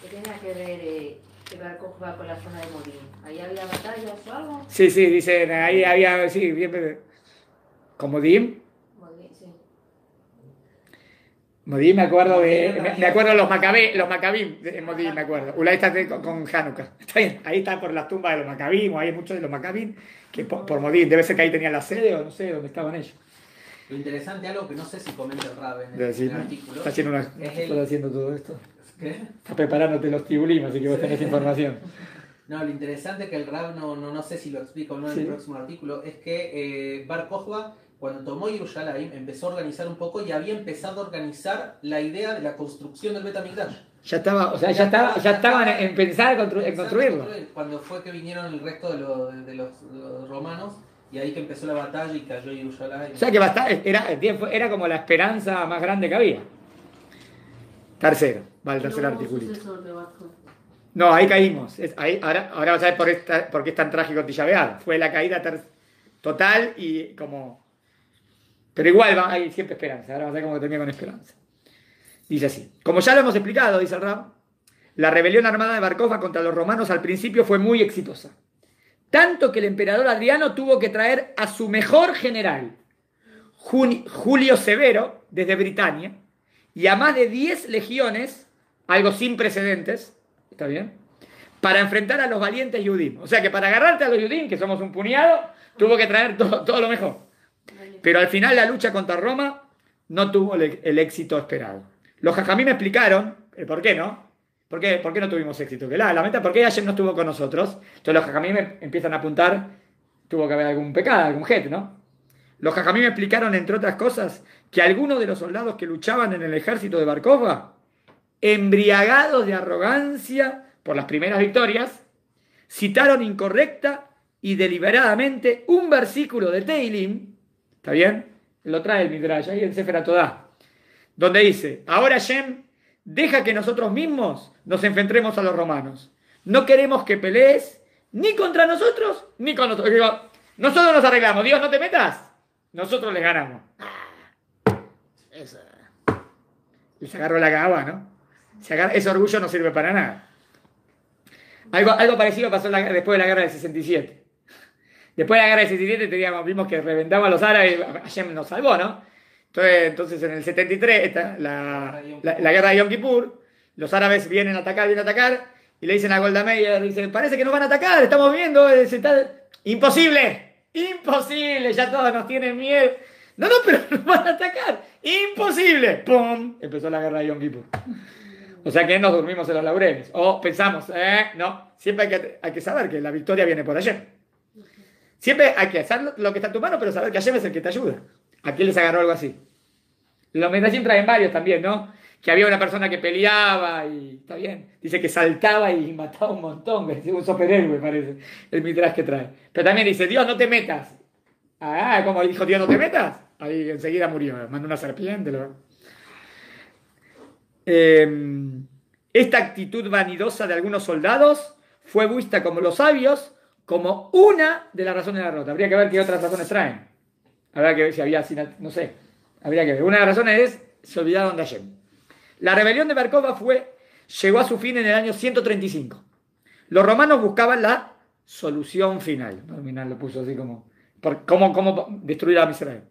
¿Qué tenía que ver el barco que va por la zona de Morín? ¿Ahí había batallas o algo? Sí, dicen, ahí había, sí, bien, como Dim. Morín, sí. Modim, me acuerdo de los Macabim de Modim, me acuerdo. Ulay está con Hanukkah. Está bien, ahí está por las tumbas de los Macabim, o hay muchos de los Macabim que por Modim, debe ser que ahí tenían la sede o no sé dónde estaban ellos. Lo interesante, algo que no sé si comenta el Rab en Debe decir, el artículo. Estás haciendo todo esto. ¿Qué? Estás preparándote los tibulim, así que vos tenés información. No, lo interesante que el Rab no sé si lo explica o no en el próximo artículo, es que Bar Kokhba, cuando tomó Jerusalén, empezó a organizar un poco y había empezado a organizar la idea de la construcción del Bet HaMikdash. Ya estaban en pensar en construirlo. Cuando fue que vinieron el resto de los romanos, y ahí que empezó la batalla y cayó Jerusalén. O sea que era como la esperanza más grande que había. Tercero, va el tercer articulito. No, ahí caímos. Ahora vas a ver por qué es tan trágico Tisha B'Av. Fue la caída total y como... Pero igual hay siempre esperanza. Ahora vamos a ver cómo termina con esperanza. Dice así. Como ya lo hemos explicado, dice el Rab, la rebelión armada de Bar Kokhba contra los romanos al principio fue muy exitosa. Tanto que el emperador Adriano tuvo que traer a su mejor general, Julio Severo, desde Britania, y a más de 10 legiones, algo sin precedentes, ¿está bien?, para enfrentar a los valientes Yudim. O sea que para agarrarte a los Yudim, que somos un puñado, tuvo que traer todo lo mejor. Pero al final la lucha contra Roma no tuvo el éxito esperado. Los Jajamí me explicaron el por qué, ¿no? ¿Por qué no tuvimos éxito? Que la meta, ¿por qué Hashem no estuvo con nosotros? Entonces los Jajamí me empiezan a apuntar, tuvo que haber algún pecado, algún jet, ¿no? Los Jajamí me explicaron, entre otras cosas, que algunos de los soldados que luchaban en el ejército de Bar Kokhba, embriagados de arrogancia por las primeras victorias, citaron incorrecta y deliberadamente un versículo de Teilim, ¿está bien? Lo trae el Midrash, ahí en Sefer HaTorah, donde dice, ahora Hashem, deja que nosotros mismos nos enfrentemos a los romanos. No queremos que pelees ni contra nosotros, ni con nosotros. Digo, nosotros nos arreglamos, Dios, no te metas. Nosotros les ganamos. Y se agarró la cagua, ¿no? Ese orgullo no sirve para nada. Algo parecido pasó después de la guerra del 67. Después de la guerra del 67 vimos que reventaban a los árabes, Hashem nos salvó, ¿no? Entonces en el 73, la guerra de Yom Kippur, los árabes vienen a atacar, y le dicen a Golda Meir, dicen, parece que nos van a atacar, estamos viendo, imposible, ya todos nos tienen miedo. No, pero nos van a atacar, imposible. ¡Pum! Empezó la guerra de Yom Kippur. O sea que nos dormimos en los laureles. O pensamos, no, siempre hay que saber que la victoria viene por Hashem. Siempre hay que hacer lo que está en tu mano, pero saber que Hashem es el que te ayuda. ¿A quién les agarró algo así? Los Midrashim traen varios también, ¿no? Que había una persona que peleaba y, está bien, dice que saltaba y mataba un montón, un superhéroe parece, el Midrash que trae. Pero también dice, Dios, no te metas. ¿Cómo dijo Dios, no te metas? Ahí enseguida murió, mandó una serpiente. Esta actitud vanidosa de algunos soldados fue vista como los sabios, como una de las razones de la derrota. Habría que ver qué otras razones traen. Habrá que ver si había, no sé, habría que ver. Una de las razones es, se olvidaron de Hashem. La rebelión de Bar Kokhba llegó a su fin en el año 135. Los romanos buscaban la solución final. Nominal lo puso así como, cómo destruir a Israel.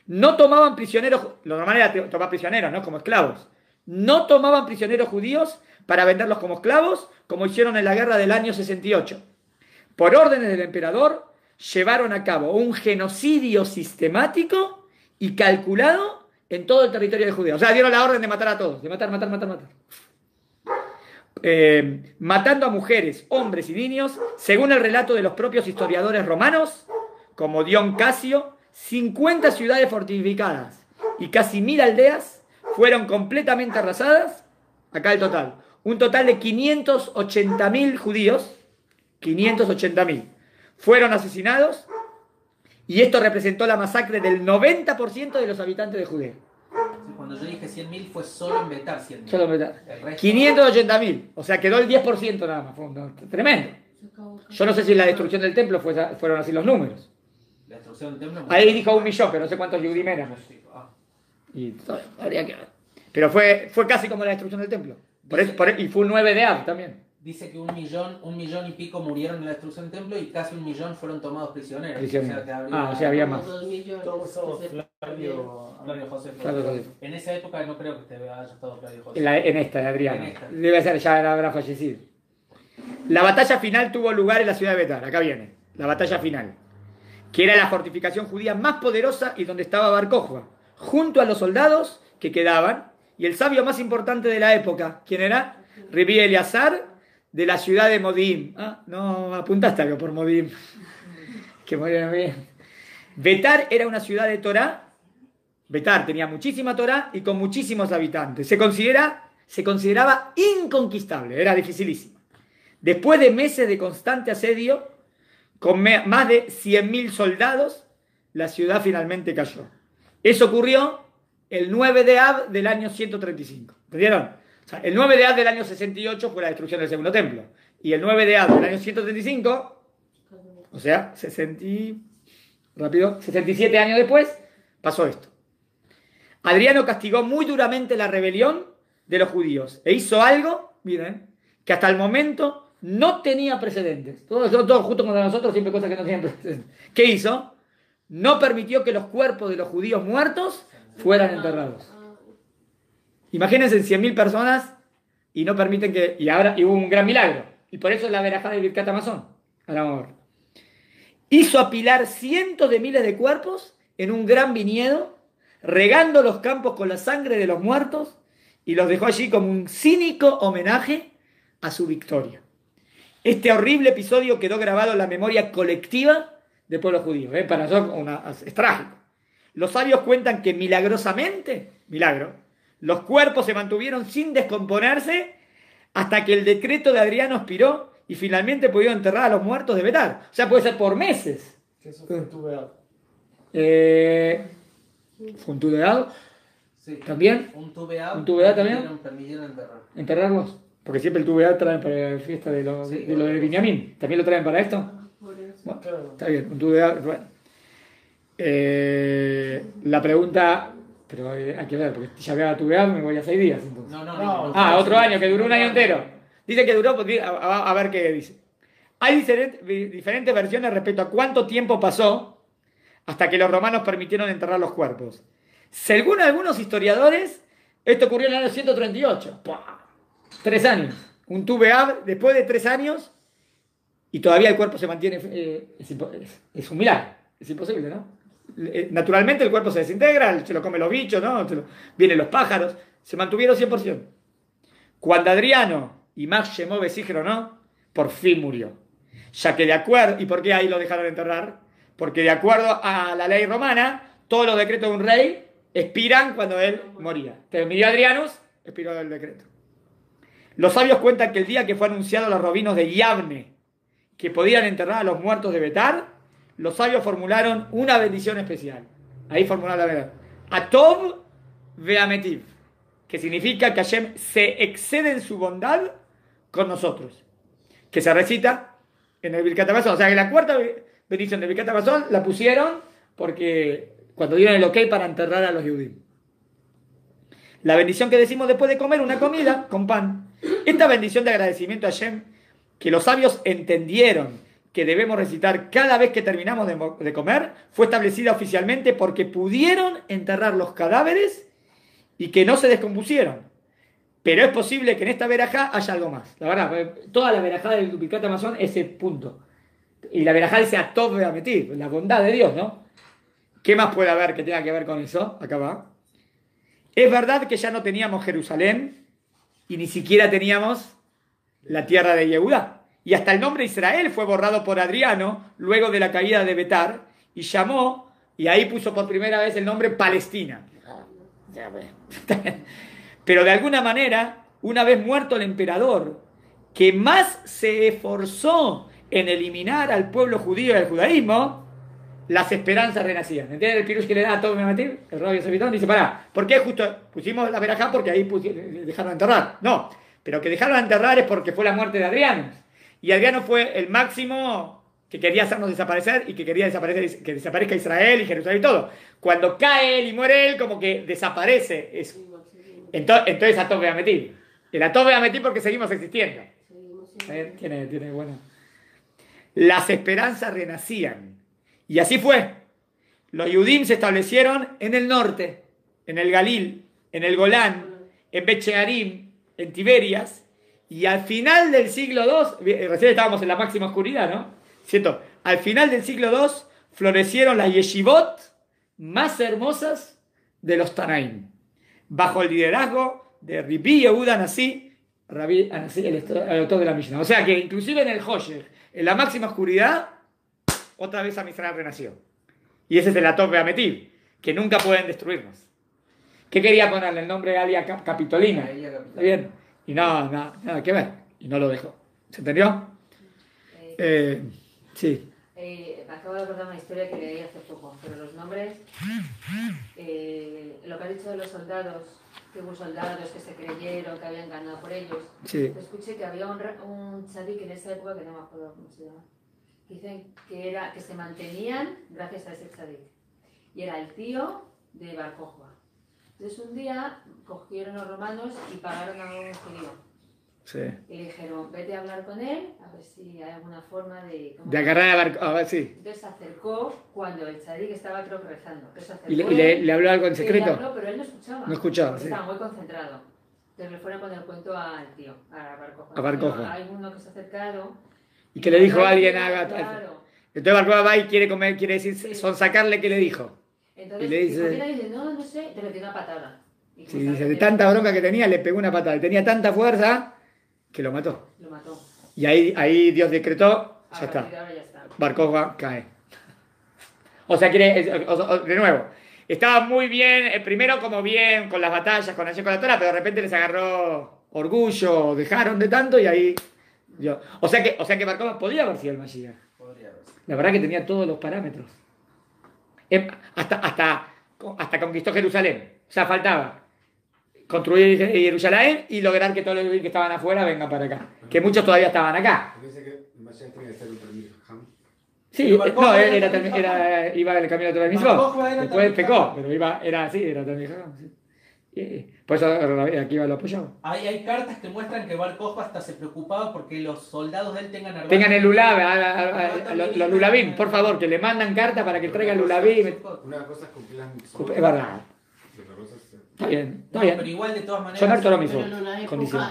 No tomaban prisioneros, lo normal era tomar prisioneros, ¿no? Como esclavos. No tomaban prisioneros judíos para venderlos como esclavos, como hicieron en la guerra del año 68. Por órdenes del emperador, llevaron a cabo un genocidio sistemático y calculado en todo el territorio de Judea. O sea, dieron la orden de matar a todos, de matar. Matando a mujeres, hombres y niños, según el relato de los propios historiadores romanos, como Dion Casio, 50 ciudades fortificadas y casi 1000 aldeas fueron completamente arrasadas. Acá el total, un total de 580.000 judíos, 580.000, fueron asesinados, y esto representó la masacre del 90% de los habitantes de Judea. Cuando yo dije 100.000 fue solo en Betar 100.000. Solo Betar. El resto- 580.000. O sea, quedó el 10% nada más. Fue tremendo. Yo no sé si en la destrucción del templo fueron así los números. La destrucción del templo. Ahí dijo 1.000.000, pero no sé cuántos Yudim éramos. Y habría que ver. Pero fue casi como la destrucción del templo. Y fue un 9 de Av también. Dice que 1.000.000 y pico murieron en la destrucción del templo y casi 1.000.000 fueron tomados prisioneros. Prisioneros. O sea, O sea, había más. 2 millones. Todos somos que se Flavio. Flavio José. Flavio José. En esa época no creo que haya estado Flavio José. En esta, de Adriano. En esta. Debe ser, ya habrá fallecido. La batalla final tuvo lugar en la ciudad de Betar. Acá viene. La batalla final. Que era la fortificación judía más poderosa y donde estaba Bar Kokhba, junto a los soldados que quedaban y el sabio más importante de la época. ¿Quién era? Rabbi Eleazar, de la ciudad de Modim. No apuntaste algo por Modim. Que muy bien. Betar era una ciudad de Torá. Betar tenía muchísima Torá y con muchísimos habitantes. Se consideraba inconquistable, era dificilísimo. Después de meses de constante asedio, con más de 100.000 soldados, la ciudad finalmente cayó. Eso ocurrió el 9 de Av del año 135. ¿Entendieron? O sea, el 9 de Av del año 68 fue la destrucción del segundo templo. Y el 9 de Av del año 135, o sea, 67 años después, pasó esto. Adriano castigó muy duramente la rebelión de los judíos e hizo algo, miren, que hasta el momento no tenía precedentes. Todos justo contra nosotros, siempre cosas que no tenían precedentes. ¿Qué hizo? No permitió que los cuerpos de los judíos muertos fueran enterrados. Imagínense 100.000 personas y no permiten que... Y hubo un gran milagro. Y por eso es la verajá de Birkat Hamazon. Ahora vamos a ver. Hizo apilar cientos de miles de cuerpos en un gran viñedo, regando los campos con la sangre de los muertos y los dejó allí como un cínico homenaje a su victoria. Este horrible episodio quedó grabado en la memoria colectiva del pueblo judío. Para nosotros es trágico. Los sabios cuentan que milagrosamente, los cuerpos se mantuvieron sin descomponerse hasta que el decreto de Adriano expiró y finalmente pudieron enterrar a los muertos de Betar. O sea, puede ser por meses. Eso fue tu verdad. ¿Fue un tubeado? Sí. ¿También? Un tubeado. ¿Un tubeado también? Permitieron enterrar. ¿Enterrarlos? Porque siempre el tubeado traen para la fiesta de lo de Binyamin. ¿También lo traen para esto? Por eso. Bueno, Claro. está bien, un tubeado. Bueno. La pregunta... Pero hay que ver, porque ya había tubeado me voy a 6 días. Entonces. No. Otro año, que duró un año entero. Dice que duró, pues, a ver qué dice. Hay diferentes versiones respecto a cuánto tiempo pasó hasta que los romanos permitieron enterrar los cuerpos. Según algunos historiadores, esto ocurrió en el año 138. ¡Pua! 3 años. Un tubeab después de 3 años y todavía el cuerpo se mantiene. Es un milagro. Es imposible, ¿no? Naturalmente el cuerpo se desintegra, se lo comen los bichos, ¿no? Vienen los pájaros. Se mantuvieron 100%. Cuando Adriano y Max Shemó Besígero, ¿no? Por fin murió. Ya que de acuerdo, ¿y por qué ahí lo dejaron enterrar? Porque de acuerdo a la ley romana, todos los decretos de un rey expiran cuando él moría. Terminó Adrianus, expiró el decreto. Los sabios cuentan que el día que fue anunciado a los rabinos de Yavne que podían enterrar a los muertos de Betar, los sabios formularon una bendición especial. Ahí formularon la verdad. Atov veametiv, que significa que Hashem se excede en su bondad con nosotros. Que se recita en el Birkat Hamazon. O sea que la cuarta bendición del Birkat Hamazon la pusieron porque cuando dieron el ok para enterrar a los judíos. La bendición que decimos después de comer una comida con pan. Esta bendición de agradecimiento a Hashem, que los sabios entendieron que debemos recitar cada vez que terminamos de comer, fue establecida oficialmente porque pudieron enterrar los cadáveres y que no se descompusieron. Pero es posible que en esta verajá haya algo más. La verdad, toda la verajá del Birkat Hamazon es ese punto. Y la verajá dice Atov ve'ametiv, la bondad de Dios, ¿no? ¿Qué más puede haber que tenga que ver con eso? Acá va. Es verdad que ya no teníamos Jerusalén y ni siquiera teníamos la tierra de Yehudá. Y hasta el nombre Israel fue borrado por Adriano luego de la caída de Betar y ahí puso por primera vez el nombre Palestina. Pero de alguna manera, una vez muerto el emperador, que más se esforzó en eliminar al pueblo judío del judaísmo, las esperanzas renacían. ¿Entienden el pirush que le da a todo el rabio Sefitón? Dice, pará, ¿por qué justo pusimos la verajá? Porque ahí dejaron enterrar. No, pero que dejaron enterrar es porque fue la muerte de Adriano. Y Adriano fue el máximo que quería hacernos desaparecer y que quería que desaparezca Israel y Jerusalén y todo. Cuando cae él y muere él, como que desaparece eso. Entonces Atov Beametim. El Atov Beametim porque seguimos existiendo. Tiene bueno. Las esperanzas renacían. Y así fue. Los Yudim se establecieron en el norte, en el Galil, en el Golán, en Bet Shearim, en Tiberias. Y al final del siglo II, recién estábamos en la máxima oscuridad, ¿no? ¿Cierto? Al final del siglo II florecieron las yeshivot más hermosas de los Tanaim, bajo el liderazgo de Rabbi Yehuda Anasí, el autor de la Mishnah. O sea que inclusive en el Hosher, en la máxima oscuridad, otra vez Am Israel renació. Y ese es el Atov Beametiv, que nunca pueden destruirnos. ¿Qué quería ponerle? El nombre de Alia Capitolina. ¿Está bien? Y nada que ver. Y no lo dejó. ¿Se entendió? Sí. Me acabo de acordar una historia que leí hace poco, pero los nombres, lo que has dicho de los soldados, que hubo soldados que se creyeron que habían ganado por ellos. Sí. Escuché que había un tzadik en esa época, que no me acuerdo cómo se llama, dicen que se mantenían gracias a ese tzadik. Y era el tío de Bar Kokhba. Entonces un día cogieron los romanos y pagaron a un judío. Sí. Y le dijeron, vete a hablar con él, a ver si hay alguna forma de... De agarrar a Bar... A ver, sí. Entonces se acercó cuando el tzadik estaba, creo que rezando. ¿Y le habló algo en secreto? Le habló, pero él no escuchaba. No escuchaba, sí. Estaba muy concentrado. Entonces le fueron con el cuento al tío, a Bar Kokhba. A Bar Kokhba. Hay uno que se ha acercado... Y que le dijo a alguien, haga... Claro. Entonces Bar Kokhba va y quiere comer, quiere decir, Sí. sonsacarle qué le dijo. Entonces, Y le dice... no sé, te metió una patada. Y Sí, dice, de tanta bronca que tenía, le pegó una patada. Tenía tanta fuerza que lo mató. Lo mató. Y ahí Dios decretó, ya A está. partir de ahora ya está. Bar Kokhba cae. O sea, de nuevo, estaba muy bien, primero como bien con las batallas, con la Torah, pero de repente les agarró orgullo, dejaron de tanto y ahí... O sea que Bar Kokhba podía haber sido el Mashiach. Podría haber sido. La verdad que tenía todos los parámetros. Hasta conquistó Jerusalén. O sea, faltaba construir Jerusalén y lograr que todos los que estaban afuera vengan para acá. Que muchos todavía estaban acá. Dice que el Mashiach tiene que ser un permiso. Sí, no, él iba en el camino de Torah Mitzvot. Después pecó, pero era así, era Talmid Jajam, sí. Por eso aquí lo apoyaba. Hay cartas que muestran que Bar Kokhba hasta se preocupaba porque los soldados de él Tengan el lulab, los lulabim, por favor, que le mandan carta para que traigan lulabim. Una cosa es cumplir las mitzvot. Es verdad. Y otra cosa es... Está bien. Pero igual de todas maneras... Sonar Torah Mitzvot. Pero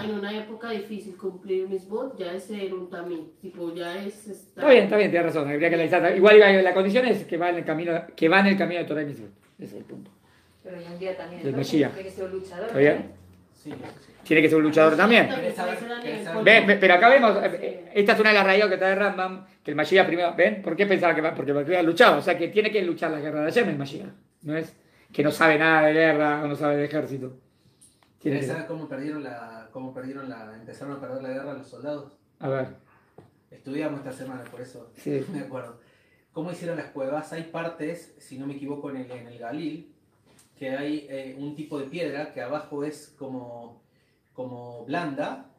en una época difícil cumplir mitzvot ya es ser un tamí, tipo ya es... Está bien, tienes razón, habría que analizar. Igual la condición es que va en el camino de Torah Mitzvot. Ese es el punto. Pero hoy en día también Del ¿no? Mashiach. Tiene que ser un luchador. ¿Está bien? Sí. Tiene que ser un luchador también. Pero acá vemos, esta es una de las raíces que trae Rambam, que el Mashiach primero, ¿ven? ¿Por qué pensaba que va? Porque había luchado, o sea que tiene que luchar la guerra de Hashem el Mashiach. No es que no sabe nada de guerra o no sabe de ejército. ¿Quieres saber cómo empezaron a perder la guerra los soldados? A ver. Estudiamos esta semana, por eso Sí. me acuerdo. ¿Cómo hicieron las cuevas? Hay partes, si no me equivoco, en el Galil, que hay un tipo de piedra que abajo es como blanda,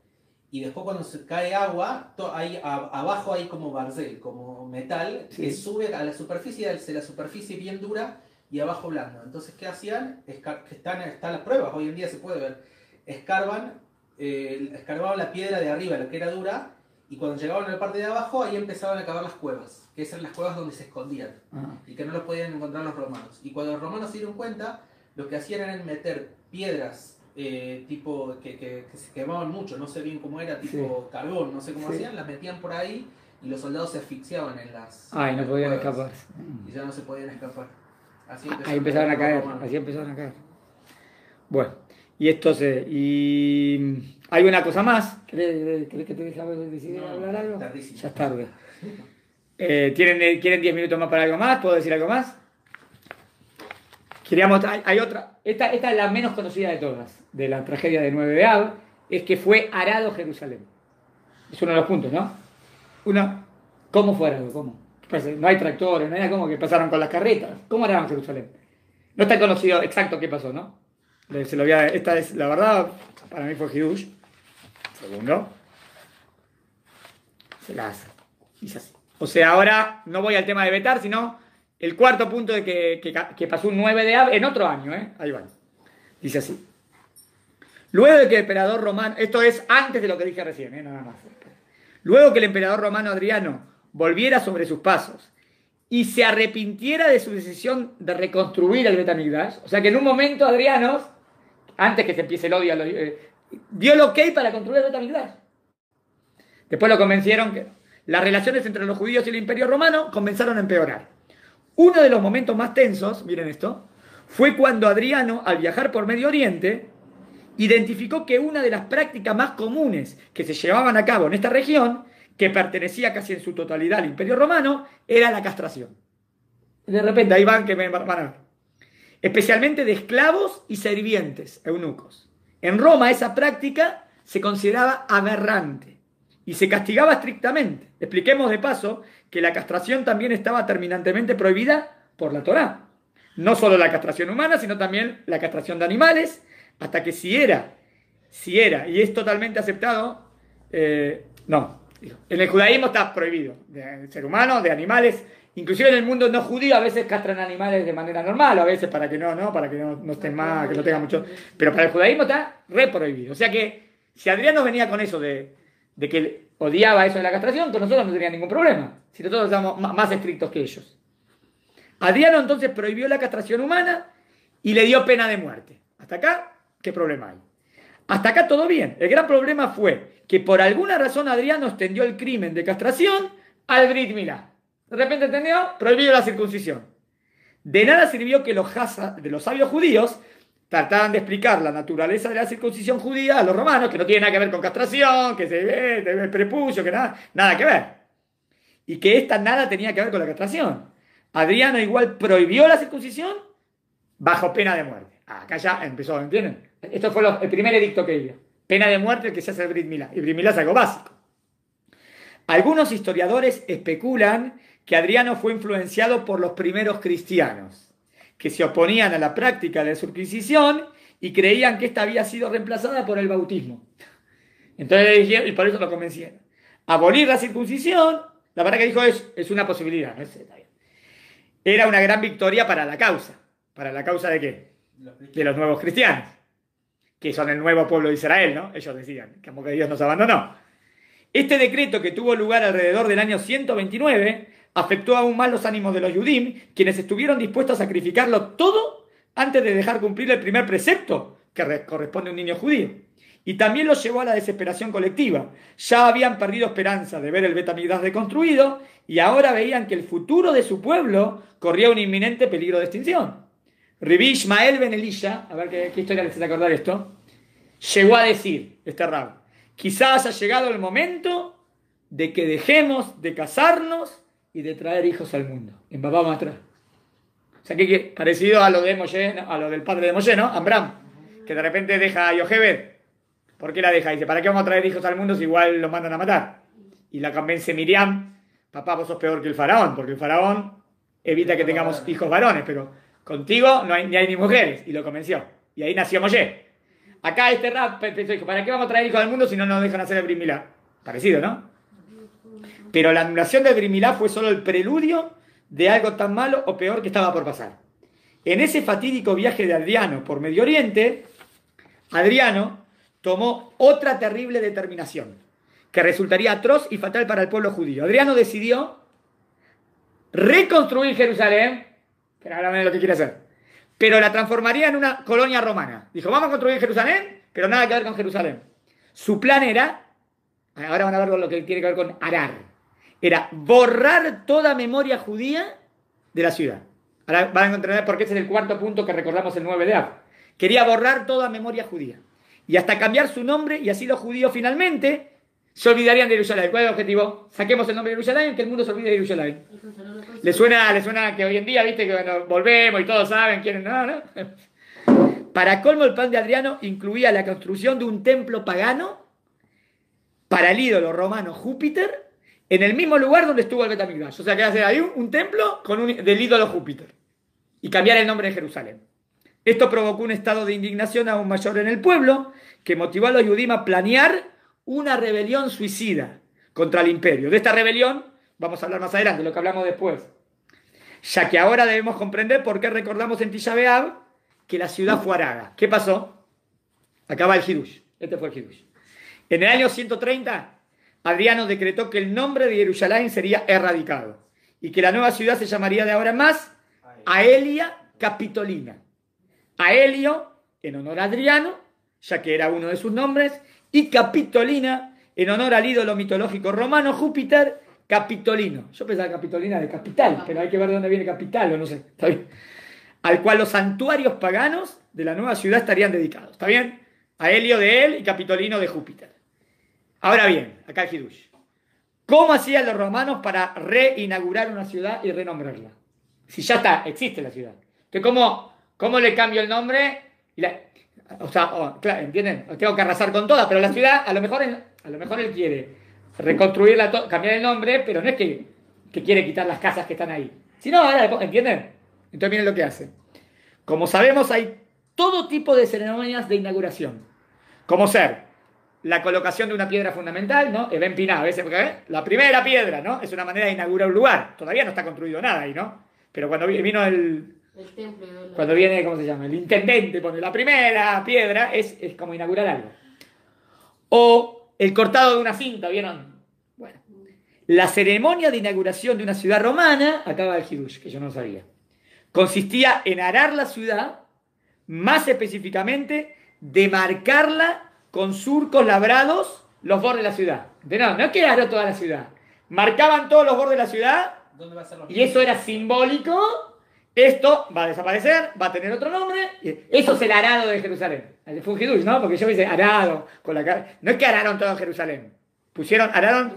y después cuando se cae agua, abajo hay como barzel, como metal, Sí. que sube a la superficie, la superficie bien dura y abajo blando. Entonces, ¿qué hacían? Están las pruebas, hoy en día se puede ver. Escarbaban la piedra de arriba, la que era dura, y cuando llegaban a la parte de abajo, ahí empezaban a cavar las cuevas, que esas eran las cuevas donde se escondían, y que no los podían encontrar los romanos. Y cuando los romanos se dieron cuenta, lo que hacían era meter piedras tipo que se quemaban mucho, no sé bien cómo era, tipo carbón, no sé cómo hacían, las metían por ahí y los soldados se asfixiaban en las... Ay, no podían escapar. Y ya no se podían escapar. Ahí empezaron a caer, así empezaron a caer. Bueno, y y hay una cosa más. ¿Querés que te deje decidir hablar algo? Tardísimo. Ya es tarde. ¿Quieren 10 minutos más para algo más? ¿Puedo decir algo más? Hay otra. Esta es la menos conocida de todas, de la tragedia de 9 de Av, es que fue arado Jerusalén. Es uno de los puntos, ¿no? ¿Cómo fue arado? ¿Cómo? Pues no hay tractores, no hay como que pasaron con las carretas. ¿Cómo era en Jerusalén? No está conocido exacto qué pasó, ¿no? Esta es, la verdad, para mí fue Hidush. Segundo. Se la hace. Dice así. O sea, ahora no voy al tema de vetar, sino el cuarto punto de que pasó un 9 de Av en otro año, ¿eh? Ahí va. Dice así. Luego de que el emperador romano, esto es antes de lo que dije recién, nada más. Luego que el emperador romano Adriano volviera sobre sus pasos y se arrepintiera de su decisión de reconstruir el Betamigdash, o sea que en un momento Adriano, antes que se empiece el odio, dio el ok para construir el Betamigdash. Después lo convencieron que las relaciones entre los judíos y el imperio romano comenzaron a empeorar. Uno de los momentos más tensos, miren esto, fue cuando Adriano, al viajar por Medio Oriente, identificó que una de las prácticas más comunes que se llevaban a cabo en esta región, que pertenecía casi en su totalidad al Imperio Romano, era la castración. De repente, ahí van que me van a ver. Especialmente de esclavos y sirvientes, eunucos. En Roma esa práctica se consideraba aberrante y se castigaba estrictamente. Expliquemos de paso que la castración también estaba terminantemente prohibida por la Torá. No solo la castración humana, sino también la castración de animales, hasta que si era, y es totalmente aceptado, no. En el judaísmo está prohibido, de ser humano, de animales, inclusive en el mundo no judío a veces castran animales de manera normal, a veces para que no estén más, que no tengan mucho, pero para el judaísmo está re prohibido. O sea que si Adriano venía con eso de que odiaba eso de la castración, con nosotros no tenía ningún problema, si nosotros somos más estrictos que ellos. Adriano entonces prohibió la castración humana y le dio pena de muerte. Hasta acá, ¿qué problema hay? Hasta acá todo bien. El gran problema fue que por alguna razón Adriano extendió el crimen de castración al Brit Milá. De repente entendió, prohibió la circuncisión. De nada sirvió que los sabios judíos trataban de explicar la naturaleza de la circuncisión judía a los romanos, que no tiene nada que ver con castración, que se ve el prepucio, que nada que ver. Y que esta nada tenía que ver con la castración. Adriano igual prohibió la circuncisión bajo pena de muerte. Acá ya empezó, ¿entienden? Esto fue el primer edicto que dio. Pena de muerte el que se hace el Brit Milá. Y Brit Milá es algo básico. Algunos historiadores especulan que Adriano fue influenciado por los primeros cristianos, que se oponían a la práctica de la circuncisión y creían que esta había sido reemplazada por el bautismo. Entonces le dijeron, y por eso lo convencieron. Abolir la circuncisión, la verdad que dijo es una posibilidad. ¿No? Era una gran victoria para la causa. ¿Para la causa de qué? De los nuevos cristianos, que son el nuevo pueblo de Israel, ¿no? Ellos decían, como que Dios nos abandonó. Este decreto, que tuvo lugar alrededor del año 129, afectó aún más los ánimos de los Yudim, quienes estuvieron dispuestos a sacrificarlo todo antes de dejar cumplir el primer precepto que corresponde a un niño judío. Y también los llevó a la desesperación colectiva. Ya habían perdido esperanza de ver el Betamigdash reconstruido y ahora veían que el futuro de su pueblo corría un inminente peligro de extinción. Rabbi Ishmael ben Elisha, a ver qué historia les hace acordar esto, llegó a decir, este rab, quizás haya llegado el momento de que dejemos de casarnos y de traer hijos al mundo. En papá Matra. O sea, que parecido a lo de Moshe, ¿no? A lo del padre de Moshe, ¿no? Amram, que de repente deja a Yochebed. ¿Por qué la deja? Dice, ¿para qué vamos a traer hijos al mundo si igual los mandan a matar? Y la convence Miriam, papá, vos sos peor que el faraón, porque el faraón evita que tengamos hijos varones, pero contigo no hay ni mujeres. Y lo convenció. Y ahí nació Moshe. Acá este rap pensó, dijo, ¿para qué vamos a traer hijos al mundo si no nos dejan hacer el Brit Milá? Parecido, ¿no? Pero la anulación del Brit Milá fue solo el preludio de algo tan malo o peor que estaba por pasar. En ese fatídico viaje de Adriano por Medio Oriente, Adriano tomó otra terrible determinación, que resultaría atroz y fatal para el pueblo judío. Adriano decidió reconstruir Jerusalén, que ahora lo que quiere hacer, pero la transformaría en una colonia romana. Dijo, vamos a construir Jerusalén, pero nada que ver con Jerusalén. Su plan era, ahora van a ver lo que tiene que ver con Arar, era borrar toda memoria judía de la ciudad. Ahora van a entender por qué ese es el cuarto punto que recordamos el 9 de Av. Quería borrar toda memoria judía. Y hasta cambiar su nombre, y así los judíos finalmente se olvidarían de Jerusalén. ¿Cuál es el objetivo? Saquemos el nombre de Jerusalén, que el mundo se olvide de Jerusalén. ¿Le suena que hoy en día, viste, que bueno, volvemos y todos saben quién? No. Para colmo, el plan de Adriano incluía la construcción de un templo pagano para el ídolo romano Júpiter en el mismo lugar donde estuvo el Betamigdash. O sea, que hacer ahí un templo del ídolo Júpiter y cambiar el nombre de Jerusalén. Esto provocó un estado de indignación aún mayor en el pueblo, que motivó a los judíos a planear una rebelión suicida contra el imperio. De esta rebelión vamos a hablar más adelante, lo que hablamos después. Ya que ahora debemos comprender por qué recordamos en Tisha B'Av que la ciudad fue arada. ¿Qué pasó? Acá va el Hidush. Este fue el Hidush. En el año 130, Adriano decretó que el nombre de Jerusalén sería erradicado y que la nueva ciudad se llamaría de ahora en más Aelia Capitolina. Aelio, en honor a Adriano, ya que era uno de sus nombres, y Capitolina, en honor al ídolo mitológico romano Júpiter, Capitolino. Yo pensaba Capitolina de capital, pero hay que ver de dónde viene capital, o no sé, está bien. Al cual los santuarios paganos de la nueva ciudad estarían dedicados, ¿está bien? Aelio de él y Capitolino de Júpiter. Ahora bien, acá el Hidush. ¿Cómo hacían los romanos para reinaugurar una ciudad y renombrarla? Si ya está, existe la ciudad. Entonces, ¿cómo le cambio el nombre? Claro, ¿entienden? Tengo que arrasar con todas, pero la ciudad, a lo mejor él quiere reconstruirla, cambiar el nombre, pero no es que quiere quitar las casas que están ahí. Sino, ¿entienden? Entonces miren lo que hace. Como sabemos, hay todo tipo de ceremonias de inauguración. Como ser la colocación de una piedra fundamental, ¿no? Eben Piná, a veces, la primera piedra, ¿no? Es una manera de inaugurar un lugar. Todavía no está construido nada ahí, ¿no? Pero cuando vino el templo, cuando viene, ¿cómo se llama? El intendente pone la primera piedra, es como inaugurar algo. O el cortado de una cinta, ¿vieron? Bueno, la ceremonia de inauguración de una ciudad romana, acaba el Hidush, que yo no sabía, consistía en arar la ciudad, más específicamente, demarcarla con surcos labrados los bordes de la ciudad. No es que aró toda la ciudad. Marcaban todos los bordes de la ciudad y eso era simbólico. Esto va a desaparecer, va a tener otro nombre. Eso es el arado de Jerusalén. Fue un Hidush, ¿no? Porque yo me dice arado. No es que araron todo Jerusalén. Araron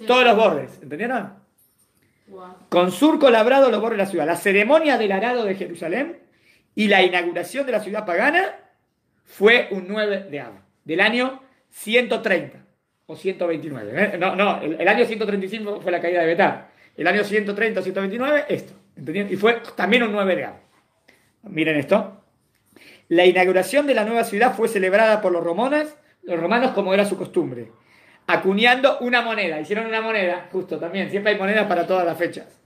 todos los bordes. ¿Entendieron? Wow. Con surco labrado los bordes de la ciudad. La ceremonia del arado de Jerusalén y la inauguración de la ciudad pagana fue un 9 de Av, del año 130 o 129. El año 135 fue la caída de Betá. El año 130 o 129, esto. ¿Entendieron? Y fue también un 9 de Av. Miren esto. La inauguración de la nueva ciudad fue celebrada por los romanos como era su costumbre, acuñando una moneda. Hicieron una moneda, justo también. Siempre hay monedas para todas las fechas.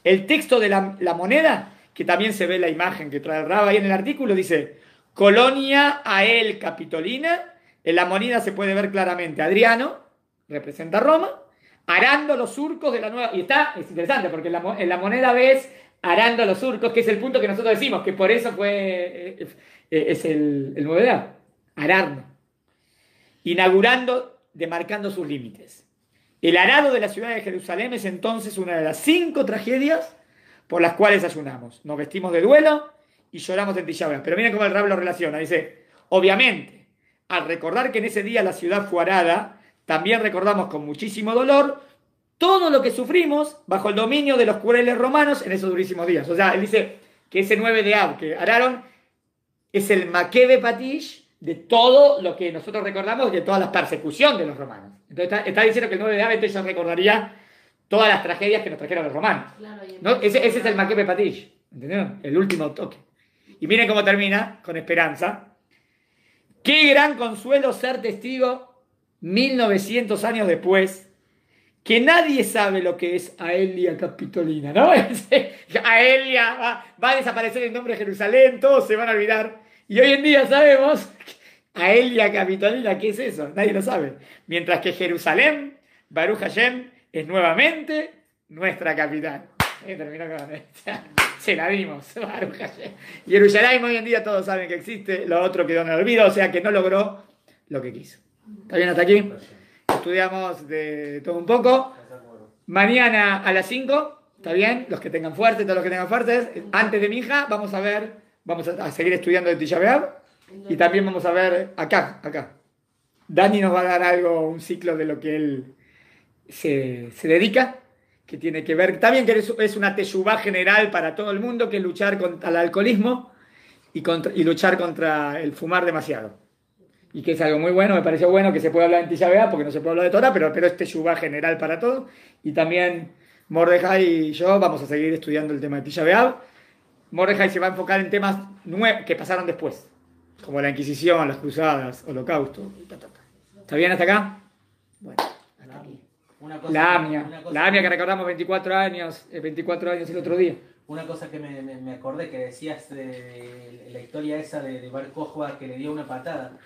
El texto de la moneda, que también se ve la imagen que trae el Rab ahí en el artículo, dice Colonia Ael Capitolina. En la moneda se puede ver claramente Adriano, representa Roma, arando los surcos de la nueva... Y es interesante porque en la moneda ves arando los surcos, que es el punto que nosotros decimos, que por eso es el 9 de Av, ararlo. Inaugurando, demarcando sus límites. El arado de la ciudad de Jerusalén es entonces una de las 5 tragedias por las cuales ayunamos. Nos vestimos de duelo y lloramos en Tisha B'Av. Pero miren cómo el Rab lo relaciona. Dice, obviamente, al recordar que en ese día la ciudad fue arada, también recordamos con muchísimo dolor todo lo que sufrimos bajo el dominio de los crueles romanos en esos durísimos días. O sea, él dice que ese 9 de Av que araron es el Makebe Patish de todo lo que nosotros recordamos de toda la persecución de los romanos. Entonces está diciendo que el 9 de Av entonces recordaría todas las tragedias que nos trajeron los romanos. Claro, ¿no? Ese es el Makebe Patish, ¿entendieron? El último toque. Y miren cómo termina, con esperanza. Qué gran consuelo ser testigo 1900 años después, que nadie sabe lo que es Aelia Capitolina, ¿no? Aelia, va a desaparecer el nombre de Jerusalén, todos se van a olvidar. Y hoy en día sabemos, Aelia Capitolina, ¿qué es eso? Nadie lo sabe. Mientras que Jerusalén, Baruch Hashem, es nuevamente nuestra capital. Terminó con... Se la dimos, Baruch Hashem. Jerusalén hoy en día todos saben que existe, lo otro quedó en el olvido, o sea que no logró lo que quiso. ¿Está bien hasta aquí? Estudiamos de todo un poco. Mañana a las 5, ¿está bien? Los que tengan fuertes, todos los que tengan fuertes. Antes de mi hija, vamos a seguir estudiando de Tisha B'Av. Y también vamos a ver acá. Dani nos va a dar un ciclo de lo que él se dedica, que tiene que ver, también que es una teshuvá general para todo el mundo, que es luchar contra el alcoholismo y luchar contra el fumar demasiado. y que es algo muy bueno, me pareció bueno que se pueda hablar en Tisha B'Av, porque no se puede hablar de Torah, pero es teshuvá general para todos. Y también Mordejai y yo vamos a seguir estudiando el tema de Tisha B'Av. Mordejai se va a enfocar en temas que pasaron después, como la Inquisición, las Cruzadas, Holocausto. ¿Está bien hasta acá? Bueno, hasta aquí. La AMIA que recordamos 24 años el otro día. Una cosa que me acordé que decías de la historia esa de Bar Kokhba que le dio una patada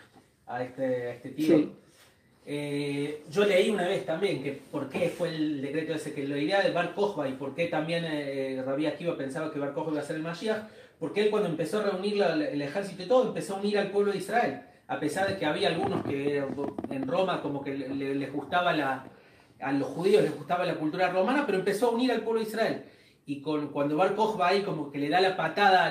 a este tío. Sí. Yo leí una vez también que por qué fue el decreto ese, que la idea de Bar Kokhba y por qué también Rabbi Akiva pensaba que Bar Kokhba iba a ser el Mashiach, porque él cuando empezó a reunir el ejército y todo, empezó a unir al pueblo de Israel, a pesar de que había algunos que en Roma como que les gustaba a los judíos les gustaba la cultura romana, pero empezó a unir al pueblo de Israel. Y cuando Bar Kokhba ahí como que le da la patada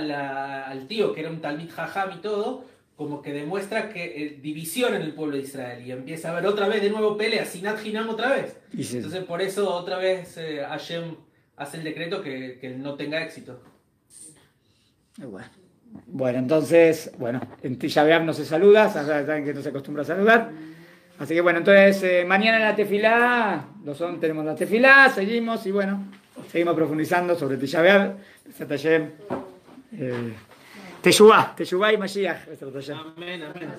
al tío, que era un Talmid Jajam y todo, como que demuestra que división en el pueblo de Israel, y empieza a haber otra vez de nuevo pelea, Sinat Hinam otra vez. Sí. Entonces por eso otra vez Hashem hace el decreto que no tenga éxito. Bueno, entonces, en Tisha B'Av no se saluda, saben que no se acostumbra a saludar. Así que bueno, entonces mañana en la tefilá, tenemos la tefilá, seguimos y bueno, seguimos profundizando sobre Tisha B'Av, Teshuvá y Mashiach. Amén, amén.